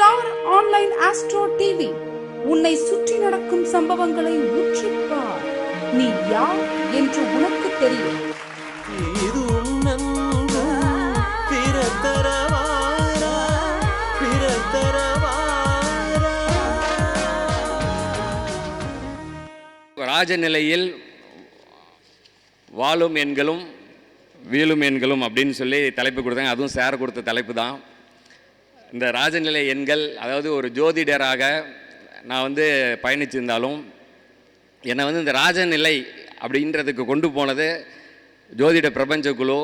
Star online astro TV உன்னை சுற்றி நடக்கும் சம்பவங்களை உற்றுப்பார். நீ யார் என்று உனக்கு தெரியும். ராஜநிலையில் வாழும் எண்களும் வீழும் எண்களும் அப்படின்னு சொல்லி தலைப்பு கொடுத்தாங்க. அதுவும் சார் கொடுத்த தலைப்பு தான். இந்த ராஜநிலை எண்கள், அதாவது ஒரு ஜோதிடராக நான் பயணிச்சிருந்தாலும் என்னை இந்த ராஜநிலை அப்படின்றதுக்கு கொண்டு போனது ஜோதிட பிரபஞ்ச குழு,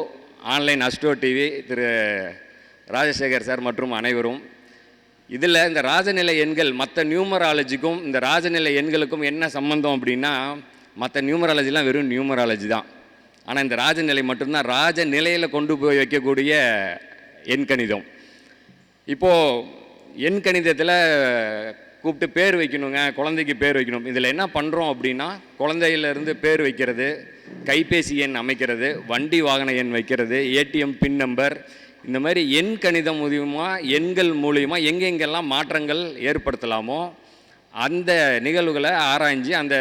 ஆன்லைன் அஸ்ட்ரோ டிவி, திரு ராஜசேகர் சார் மற்றும் அனைவரும். இதில் இந்த ராஜநிலை எண்கள் மற்ற நியூமராலஜிக்கும் இந்த ராஜநிலை எண்களுக்கும் என்ன சம்பந்தம் அப்படின்னா, மற்ற நியூமராலஜிலாம் வெறும் நியூமராலஜி தான். ஆனால் இந்த ராஜநிலை மட்டும்தான் ராஜநிலையில் கொண்டு போய் வைக்கக்கூடிய எண்கணிதம். இப்போது எண்கணிதத்தில் கூப்பிட்டு பேர் வைக்கணுங்க, குழந்தைக்கு பேர் வைக்கணும். இதில் என்ன பண்ணுறோம் அப்படின்னா, குழந்தையிலேருந்து பேர் வைக்கிறது, கைபேசி எண் அமைக்கிறது, வண்டி வாகன எண் வைக்கிறது, ஏடிஎம் பின் நம்பர், இந்த மாதிரி எண் கணிதம் மூலியமாக எண்கள் மூலியமாக எங்கெங்கெல்லாம் மாற்றங்கள் ஏற்படுத்தலாமோ அந்த நிகழ்வுகளை ஆராய்ஞ்சு அந்த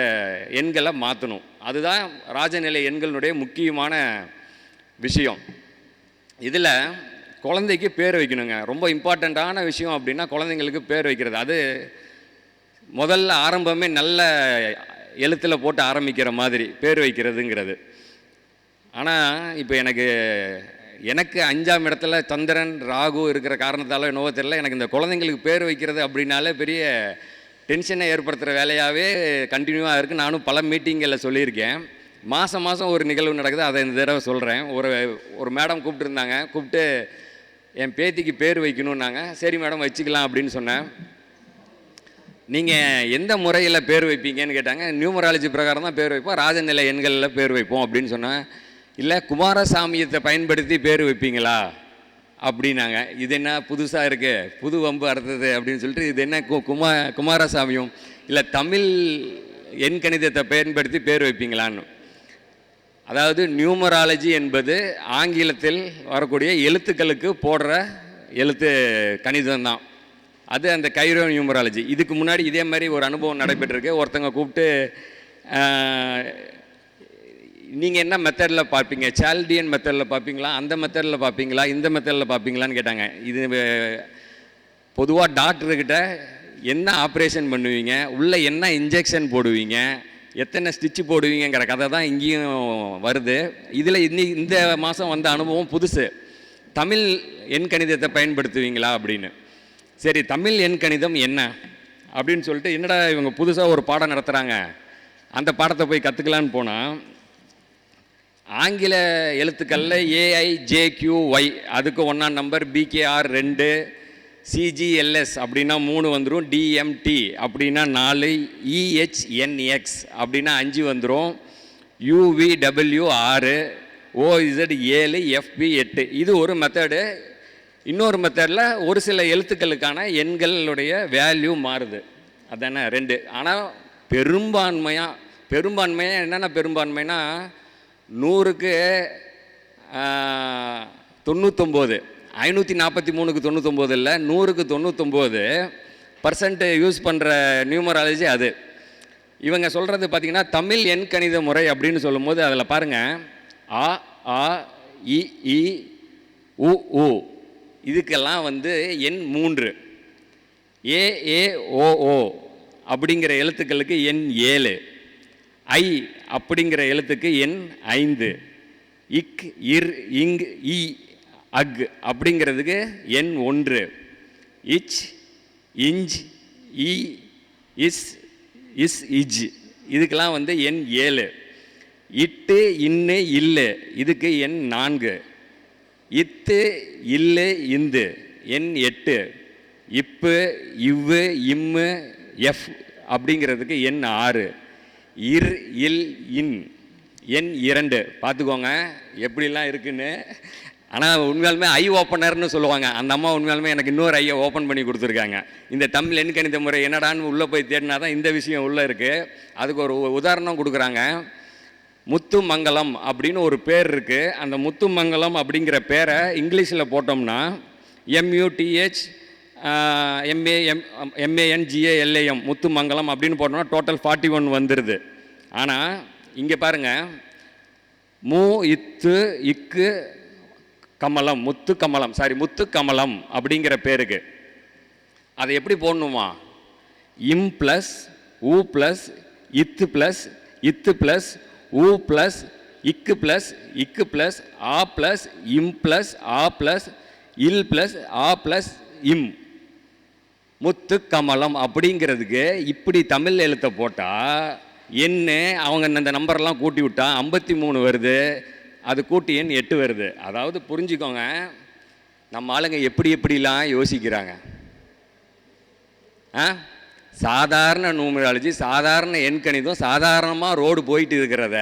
எண்களை மாற்றணும். அதுதான் ராஜநிலை எண்களுடைய முக்கியமான விஷயம். இதில் குழந்தைக்கு பேர் வைக்கணுங்க. ரொம்ப இம்பார்ட்டண்ட்டான விஷயம் அப்படின்னா குழந்தைங்களுக்கு பேர் வைக்கிறது. அது முதல்ல ஆரம்பமே நல்ல எழுத்தில் போட்டு ஆரம்பிக்கிற மாதிரி பேர் வைக்கிறதுங்கிறது. ஆனால் இப்போ எனக்கு 5ஆம் இடத்துல சந்திரன் ராகு இருக்கிற காரணத்தால் என்னவோ தெரியல, எனக்கு இந்த குழந்தைங்களுக்கு பேர் வைக்கிறது அப்படின்னாலே பெரிய டென்ஷனை ஏற்படுத்துகிற வேலையாகவே கண்டினியூவாக இருக்குது. நானும் பல மீட்டிங்களில் சொல்லியிருக்கேன். மாதம் ஒரு நிகழ்வு நடக்குது, அதை இந்த தடவை சொல்கிறேன். ஒரு மேடம் கூப்பிட்டுருந்தாங்க. கூப்பிட்டு என் பேத்திக்கு பேர் வைக்கணுன்னாங்க. சரி மேடம் வச்சுக்கலாம் அப்படின்னு சொன்னேன். நீங்கள் எந்த முறையில் பேர் வைப்பீங்கன்னு கேட்டாங்க. நியூமராலஜி பிரகாரம் தான் பேர் வைப்போம், ராஜநிலை எண்களில் பேர் வைப்போம் அப்படின்னு சொன்னேன். இல்லை குமாரசாமியத்தை பயன்படுத்தி பேர் வைப்பீங்களா அப்படின்னாங்க. இது என்ன புதுசாக இருக்குது, புது வம்பு அறுத்தது அப்படின்னு சொல்லிட்டு, இது என்ன குமாரசாமியம், இல்லை தமிழ் எண்கணிதத்தை பயன்படுத்தி பேர் வைப்பீங்களான்னு. அதாவது நியூமராலஜி என்பது ஆங்கிலத்தில் வரக்கூடிய எழுத்துக்களுக்கு போடுற எழுத்து கணிதம் தான். அது அந்த கைரோ நியூமராலஜி. இதுக்கு முன்னாடி இதே மாதிரி ஒரு அனுபவம் நடைபெற்றிருக்கு. ஒருத்தங்க கூப்பிட்டு நீங்கள் என்ன மெத்தடில் பார்ப்பீங்க, சால்டியன் மெத்தடில் பார்ப்பீங்களா, அந்த மெத்தடில் பார்ப்பீங்களா, இந்த மெத்தடில் பார்ப்பீங்களான்னு கேட்டாங்க. இது பொதுவாக டாக்டர்கிட்ட என்ன ஆப்ரேஷன் பண்ணுவீங்க, உள்ளே என்ன இன்ஜெக்ஷன் போடுவீங்க, எத்தனை ஸ்டிச்சு போடுவீங்கிற கதை தான் இங்கேயும் வருது. இதில் இந்த மாதம் வந்த அனுபவம் புதுசு. தமிழ் எண்கணிதத்தை பயன்படுத்துவீங்களா அப்படின்னு. சரி, தமிழ் எண்கணிதம் என்ன அப்படின்னு சொல்லிட்டு, என்னடா இவங்க புதுசாக ஒரு பாடம் நடத்துகிறாங்க, அந்த பாடத்தை போய் கற்றுக்கலான்னு போனால், ஆங்கில எழுத்துக்களில் AIJQY அதுக்கு 1ஆம் நம்பர், BKR 2, CGLS அப்படின்னா 3 வந்துடும், DMT அப்படின்னா 4, EHNX அப்படின்னா 5 வந்துடும், UVW 6, OZ 7, FB 8. இது ஒரு மெத்தடு. இன்னொரு மெத்தடில் ஒரு சில எழுத்துக்களுக்கான எண்களுடைய வேல்யூ மாறுது. அதானே 2. ஆனால் பெரும்பான்மையாக என்னென்ன பெரும்பான்மைனா 100க்கு 99, 543க்கு 99 இல்லை, 100க்கு 99% யூஸ் பண்ணுற நியூமராலஜி அது. இவங்க சொல்கிறது பார்த்திங்கன்னா தமிழ் எண் கணித முறை அப்படின்னு சொல்லும்போது அதில் பாருங்கள், ஆ ஆ இ இ உ உ இதுக்கெல்லாம் எண் 3, AAOO அப்படிங்கிற எழுத்துக்களுக்கு எண் 7, ஐ அப்படிங்கிற எழுத்துக்கு எண் 5, இக் இர் இங் இ அக் அப்படிங்கிறதுக்கு எண் 1, இச் இஞ்ச் இ இஸ் இஸ் இஜ் இதுக்கெல்லாம் எண் 7, இட்டு இன்னு இல்லு இதுக்கு எண் 4, இத்து இல்லு இந்து எண் 8, இப்பு இவ்வு இம்மு எஃப் அப்படிங்கிறதுக்கு எண் 6, இர் இல் இன் எண் 2. பார்த்துக்கோங்க எப்படிலாம் இருக்குன்னு. ஆனால் உண்மையாலுமே ஐ ஓப்பனர்னு சொல்லுவாங்க. அந்த அம்மா உண்மையாலுமே எனக்கு இன்னொரு ஐயை ஓப்பன் பண்ணி கொடுத்துருக்காங்க. இந்த தமிழ் எண் கணித முறை என்னடான்னு உள்ளே போய் தேடினா தான் இந்த விஷயம் உள்ளே இருக்குது. அதுக்கு ஒரு உதாரணம் கொடுக்குறாங்க. முத்துமங்கலம் அப்படின்னு ஒரு பேர் இருக்குது. அந்த முத்துமங்கலம் அப்படிங்கிற பேரை இங்கிலீஷில் போட்டோம்னா MUTH MANGALAM முத்துமங்கலம் அப்படின்னு போட்டோம்னா டோட்டல் 41 வந்துடுது. ஆனால் இங்கே பாருங்கள், மூ இத்து இக்கு கமலம், முத்து கமலம், முத்து கமலம் அப்படிங்கிற பேருக்கு அதை எப்படி போடணுமா? இம் ப்ளஸ் ஊ ப்ளஸ் இத்து ப்ளஸ் இத்து ப்ளஸ் ஊ ப்ளஸ் இக்கு ப்ளஸ் ஆ ப்ளஸ் இம் ப்ளஸ் ஆ ப்ளஸ் இல் ப்ளஸ் ஆ ப்ளஸ் இம், முத்து கமலம் அப்படிங்கிறதுக்கு இப்படி தமிழ் எழுத்தை போட்டால் என்ன, அவங்க இந்த நம்பர்லாம் கூட்டி விட்டா 53 வருது, அது கூட்டி எண் 8 வருது. அதாவது புரிஞ்சுக்கோங்க, நம்ம ஆளுங்க எப்படிலாம் யோசிக்கிறாங்க. சாதாரண நியூமராலஜி, சாதாரண எண்கணிதம், சாதாரணமாக ரோடு போயிட்டு இருக்கிறத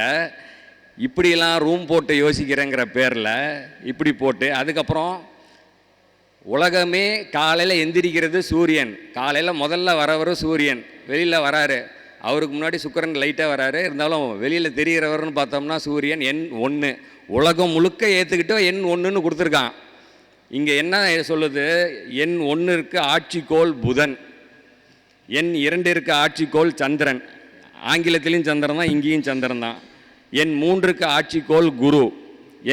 இப்படிலாம் ரூம் போட்டு யோசிக்கிறேங்கிற பேரில் இப்படி போட்டு, அதுக்கப்புறம் உலகமே காலையில் எந்திரிக்கிறது சூரியன், காலையில் முதல்ல வரவர் சூரியன், வெளியில் வராரு, அவருக்கு முன்னாடி சுக்கிரன் லைட்டாக வராரு, இருந்தாலும் வெளியில் தெரிகிறவர்னு பார்த்தோம்னா சூரியன் எண் 1, உலகம் முழுக்க ஏற்றுக்கிட்டு எண் 1ன்னு கொடுத்துருக்கான். இங்கே என்ன சொல்லுது? எண் 1 ஆட்சிக்கோள் புதன், எண் 2 ஆட்சிக்கோள் சந்திரன், ஆங்கிலத்திலையும் சந்திரன் தான், இங்கேயும் சந்திரன் தான். எண் 3 ஆட்சிக்கோள் குரு,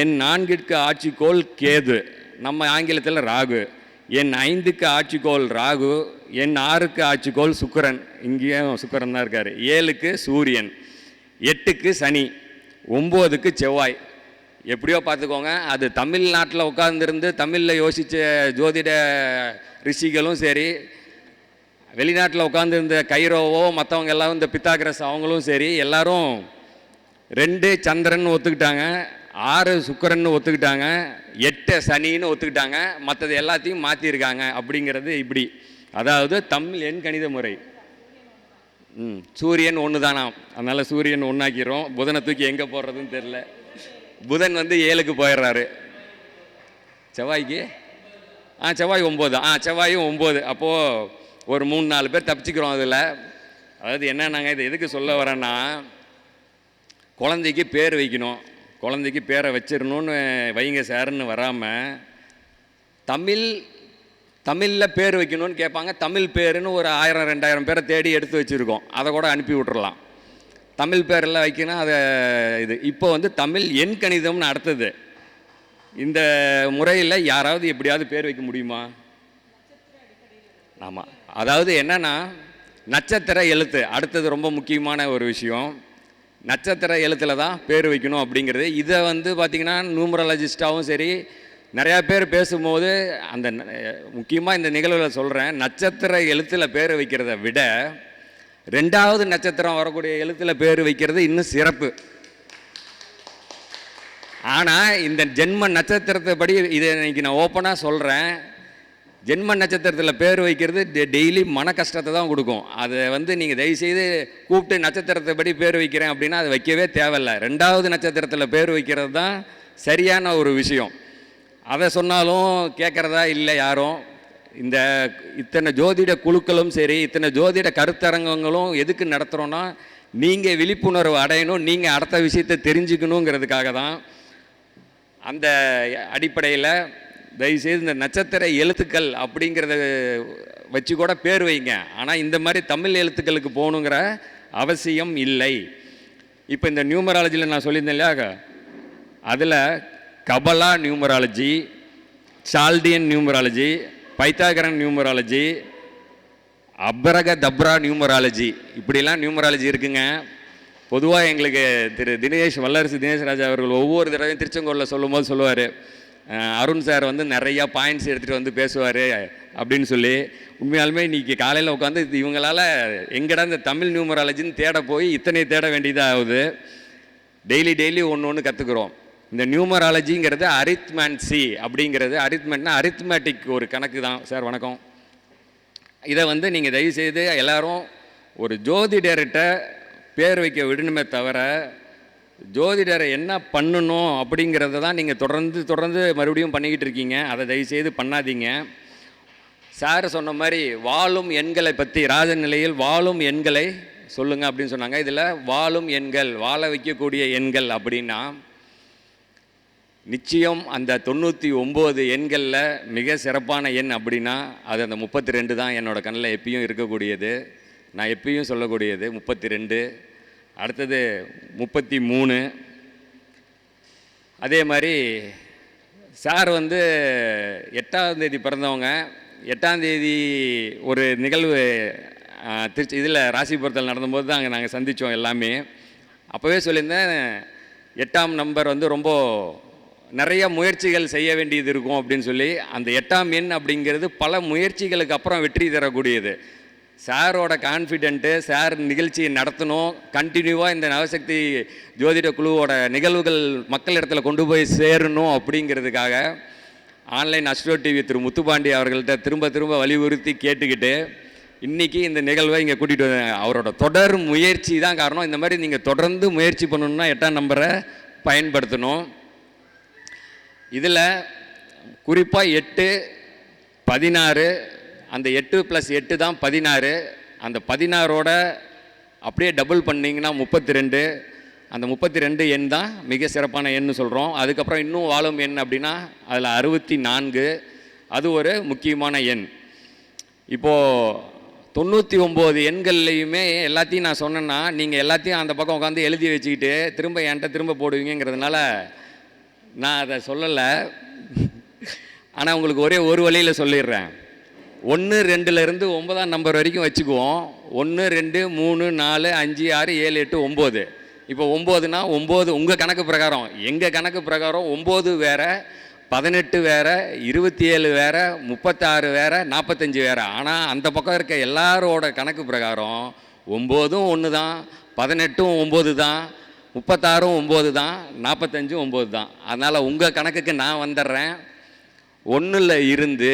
எண் 4 ஆட்சிக்கோள் கேது, நம்ம ஆங்கிலத்தில் ராகு, எண் 5 ஆட்சிக்கோள் ராகு, எண் 6 ஆட்சிக்கோள் சுக்கிரன், இங்கேயும் சுக்கிரன் தான் இருக்கார், 7 சூரியன், 8 சனி, 9 செவ்வாய். எப்படியோ பார்த்துக்கோங்க, அது தமிழ்நாட்டில் உட்கார்ந்துருந்து தமிழில் யோசித்த ஜோதிட ரிஷிகளும் சரி, வெளிநாட்டில் உட்காந்துருந்த கைரோவோ மற்றவங்க எல்லாம் இந்த பித்தாகிரஸ் அவங்களும் சரி, எல்லாரும் 2 சந்திரன் ஒத்துக்கிட்டாங்க, 6 சுக்கிரன்னு ஒத்துக்கிட்டாங்க, 8 சனின்னு ஒத்துக்கிட்டாங்க, மற்றது எல்லாத்தையும் மாற்றிருக்காங்க. அப்படிங்கிறது இப்படி, அதாவது தமிழ் எண் கணித முறை. சூரியன் 1 தானா, அதனால் சூரியன் 1 ஆக்கிறோம். புதனை தூக்கி எங்கே போடுறதுன்னு தெரில, புதன் வந்து 7க்கு போயிடுறாரு, செவ்வாய்க்கு செவ்வாய் 9, செவ்வாயும் 9. அப்போது ஒரு 3-4 பேர் தப்பிச்சுக்கிறோம் அதில். அதாவது என்ன, நாங்கள் இதை எதுக்கு சொல்ல வரேன்னா, குழந்தைக்கு பேர் வைக்கணும், குழந்தைக்கு பேரை வச்சிடணும்னு வைங்க சார்ன்னு வராமல், தமிழில் பேர் வைக்கணும்னு கேட்பாங்க. தமிழ் பேருன்னு ஒரு 1000-2000 பேரை தேடி எடுத்து வச்சுருக்கோம், அதை கூட அனுப்பி விட்டுறலாம். தமிழ் பேரெல்லாம் வைக்கணும். அதை இது இப்போ வந்து தமிழ் எண் கணிதம்னு அடுத்தது. இந்த முறையில் யாராவது எப்படியாவது பேர் வைக்க முடியுமா? ஆமாம், அதாவது என்னென்னா, நட்சத்திர எழுத்து அடுத்தது ரொம்ப முக்கியமான ஒரு விஷயம். நட்சத்திர எழுத்தில் தான் பேர் வைக்கணும் அப்படிங்கிறது. இதை வந்து பார்த்திங்கன்னா நியூமராலஜிஸ்டாகவும் சரி நிறையா பேர் பேசும்போது, அந்த முக்கியமாக இந்த நிகழ்வில் சொல்கிறேன், நட்சத்திர எழுத்தில் பேர் வைக்கிறத விட 2வது நட்சத்திரம் வரக்கூடிய எழுத்தில் பேர் வைக்கிறது இன்னும் சிறப்பு. ஆனால் இந்த ஜென்ம நட்சத்திரத்தை படி இதை இன்னைக்கு நான் ஓப்பனாக சொல்கிறேன், ஜென்ம நட்சத்திரத்தில் பேர் வைக்கிறது டெய்லி மன கஷ்டத்தை தான் கொடுக்கும். அதை வந்து நீங்கள் தயவுசெய்து கூப்பிட்டு நட்சத்திரத்தை படி பேர் வைக்கிறேன் அப்படின்னா அது வைக்கவே தேவையில்லை. 2வது நட்சத்திரத்தில் பேர் வைக்கிறது தான் சரியான ஒரு விஷயம். அதை சொன்னாலும் கேட்குறதா இல்லை யாரும். இந்த இத்தனை ஜோதிட குழுக்களும் சரி, இத்தனை ஜோதிட கருத்தரங்கங்களும் எதுக்கு நடத்துகிறோன்னா, நீங்கள் விழிப்புணர்வு அடையணும், நீங்கள் அடுத்த விஷயத்தை தெரிஞ்சுக்கணுங்கிறதுக்காக தான். அந்த அடிப்படையில் தயவுசெய்து இந்த நட்சத்திர எழுத்துக்கள் அப்படிங்கிறத வச்சு கூட பேர் வைங்க. ஆனால் இந்த மாதிரி தமிழ் எழுத்துக்களுக்கு போகணுங்கிற அவசியம் இல்லை. இப்போ இந்த நியூமராலஜியில் நான் சொல்லியிருந்தேன் இல்லையா, அதில் Kabbalah numerology, Chaldean numerology, Pythagorean numerology, abracadabra numerology, இப்படிலாம் நியூமராலஜி இருக்குங்க. பொதுவாக எங்களுக்கு வல்லரசு தினேஷ் ராஜா அவர்கள் ஒவ்வொரு தடவையும் திருச்செங்கோலில் சொல்லும்போது சொல்லுவார், அருண் சார் வந்து நிறையா பாயிண்ட்ஸ் எடுத்துகிட்டு வந்து பேசுவார் அப்படின்னு சொல்லி. உண்மையாலுமே இன்றைக்கி காலையில் உட்காந்து இவங்களால் எங்கடா இந்த தமிழ் நியூமராலஜின்னு தேட போய் இத்தனை தேட வேண்டியதாக ஆகுது. டெய்லி ஒன்று கற்றுக்குறோம். இந்த நியூமராலஜிங்கிறது அரித்மென்சி அப்படிங்கிறது, அரித்மெட்னா அரித்மேட்டிக் ஒரு கணக்கு தான் சார். வணக்கம். இதை வந்து நீங்கள் தயவுசெய்து எல்லோரும் ஒரு ஜோதிடர்கிட்ட பேர் வைக்க விடணுமே தவிர, ஜோதிடரை என்ன பண்ணணும் அப்படிங்கிறத தான் நீங்கள் தொடர்ந்து மறுபடியும் பண்ணிக்கிட்டு இருக்கீங்க. அதை தயவுசெய்து பண்ணாதீங்க. சார் சொன்ன மாதிரி வாழும் எண்களை பற்றி, ராஜநிலையில் வாழும் எண்களை சொல்லுங்கள் அப்படின்னு சொன்னாங்க. இதில் வாழும் எண்கள், வாழ வைக்கக்கூடிய எண்கள் அப்படின்னா நிச்சயம் அந்த 99 எண்களில் மிக சிறப்பான எண் அப்படின்னா அது அந்த 32 தான் என்னோடய கண்ணில் எப்பயும் இருக்கக்கூடியது. நான் எப்பயும் சொல்லக்கூடியது 32. அடுத்தது 33. அதே மாதிரி சார் வந்து 8ஆம் தேதி பிறந்தவங்க. 8ஆம் தேதி ஒரு நிகழ்வு திருச்சி இதில் ராசிபுரத்தில் நடந்தபோது தான் அங்கே நாங்கள் சந்தித்தோம் எல்லாமே. அப்போவே சொல்லியிருந்தேன் 8ஆம் நம்பர் வந்து ரொம்ப நிறைய முயற்சிகள் செய்ய வேண்டியது இருக்கும் அப்படின்னு சொல்லி. அந்த 8ஆம் எண் அப்படிங்கிறது பல முயற்சிகளுக்கு அப்புறம் வெற்றி தரக்கூடியது. சாரோட கான்ஃபிடென்ட்டு, சார் நிகழ்ச்சியை நடத்தணும், கண்டினியூவாக இந்த நவசக்தி ஜோதிட குழுவோட நிகழ்வுகள் மக்கள் இடத்துல கொண்டு போய் சேரணும் அப்படிங்கிறதுக்காக ஆன்லைன் அஸ்ட்ரோ டிவி திரு முத்துப்பாண்டி அவர்கள்ட்ட திரும்ப திரும்ப வலியுறுத்தி கேட்டுக்கிட்டு இன்றைக்கி இந்த நிகழ்வை இங்கே கூட்டிகிட்டு வந்தாங்க. அவரோட தொடர் முயற்சி தான் காரணம். இந்த மாதிரி நீங்கள் தொடர்ந்து முயற்சி பண்ணணுன்னா 8ஆம் நம்பரை பயன்படுத்தணும். இதில் குறிப்பாக 8, 16, அந்த 8 + 8 தான் 16. அந்த 16ஓட அப்படியே டபுள் பண்ணிங்கன்னா 32. அந்த 32 எண் தான் மிக சிறப்பான எண்ணு சொல்கிறோம். அதுக்கப்புறம் இன்னும் வாழும் எண் அப்படின்னா அதில் 64. அது ஒரு முக்கியமான எண். இப்போது 99 எண்கள்லையுமே எல்லாத்தையும் நான் சொன்னேன்னா நீங்கள் எல்லாத்தையும் அந்த பக்கம் உட்காந்து எழுதி வச்சுக்கிட்டு திரும்ப என்கிட்ட திரும்ப போடுவீங்கிறதுனால நான் அதை சொல்லலை. ஆனால் உங்களுக்கு ஒரு வழியில் சொல்லிடுறேன். 1, 2லேருந்து 9ஆம் நம்பர் வரைக்கும் வச்சுக்குவோம். 1, 2, 3, 4, 5, 6, 7, 8, 9. இப்போ 9னா 9 உங்கள் கணக்கு பிரகாரம். எங்கள் கணக்கு பிரகாரம் 9 வேறு, 18 வேறு, 27 வேறு, 36 வேறு, 45 வேறு. ஆனால் அந்த பக்கம் இருக்க எல்லாரோட கணக்கு பிரகாரம் 9ம் 1 தான், 18ம் 9 தான், 36ம் 9 தான், 45ம் 9 தான். அதனால் உங்கள் கணக்குக்கு நான் வந்துடுறேன். 1ல் இருந்து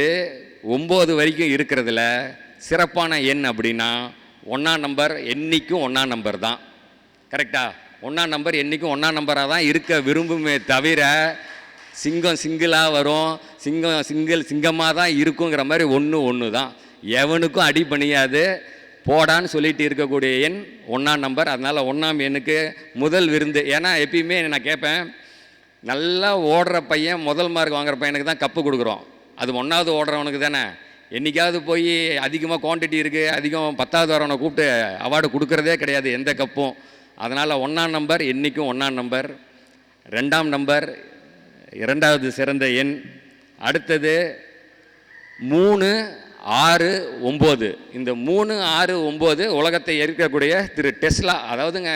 9 வரைக்கும் இருக்கிறதுல சிறப்பான எண் அப்படின்னா 1ஆம் நம்பர் என்றைக்கும் 1ஆம் நம்பர் தான். கரெக்டாக? 1ஆம் நம்பர் என்றைக்கும் 1ஆம் நம்பராக தான் இருக்க விரும்புமே தவிர சிங்கம் சிங்கிளாக வரும், சிங்கமாக தான் இருக்குங்கிற மாதிரி 1 தான். எவனுக்கும் அடி பண்ணியாது போடான்னு சொல்லிட்டு இருக்கக்கூடிய எண் 1ஆம் நம்பர். அதனால் 1ஆம் எண்ணுக்கு முதல் விருந்து. ஏன்னா எப்பயுமே நான் கேட்பேன், நல்லா ஓடுற பையன், முதல் மார்க் வாங்குற பையனுக்கு தான் கப்பு கொடுக்குறோம். அது 1ஆவது ஓடுறவனுக்கு தானே. என்றைக்காவது போய் அதிகமாக குவான்டிட்டி இருக்குது, அதிகம் 10ஆவது வரவனை கூப்பிட்டு அவார்டு கொடுக்குறதே கிடையாது எந்த கப்பும். அதனால் 1ஆம் நம்பர் என்றைக்கும் 1ஆம் நம்பர். 2ஆம் நம்பர் 2வது சிறந்த எண். அடுத்தது 3, 6, 9. இந்த 3, 6, 9 உலகத்தை எரிக்கக்கூடிய திரு டெஸ்லா. அதாவதுங்க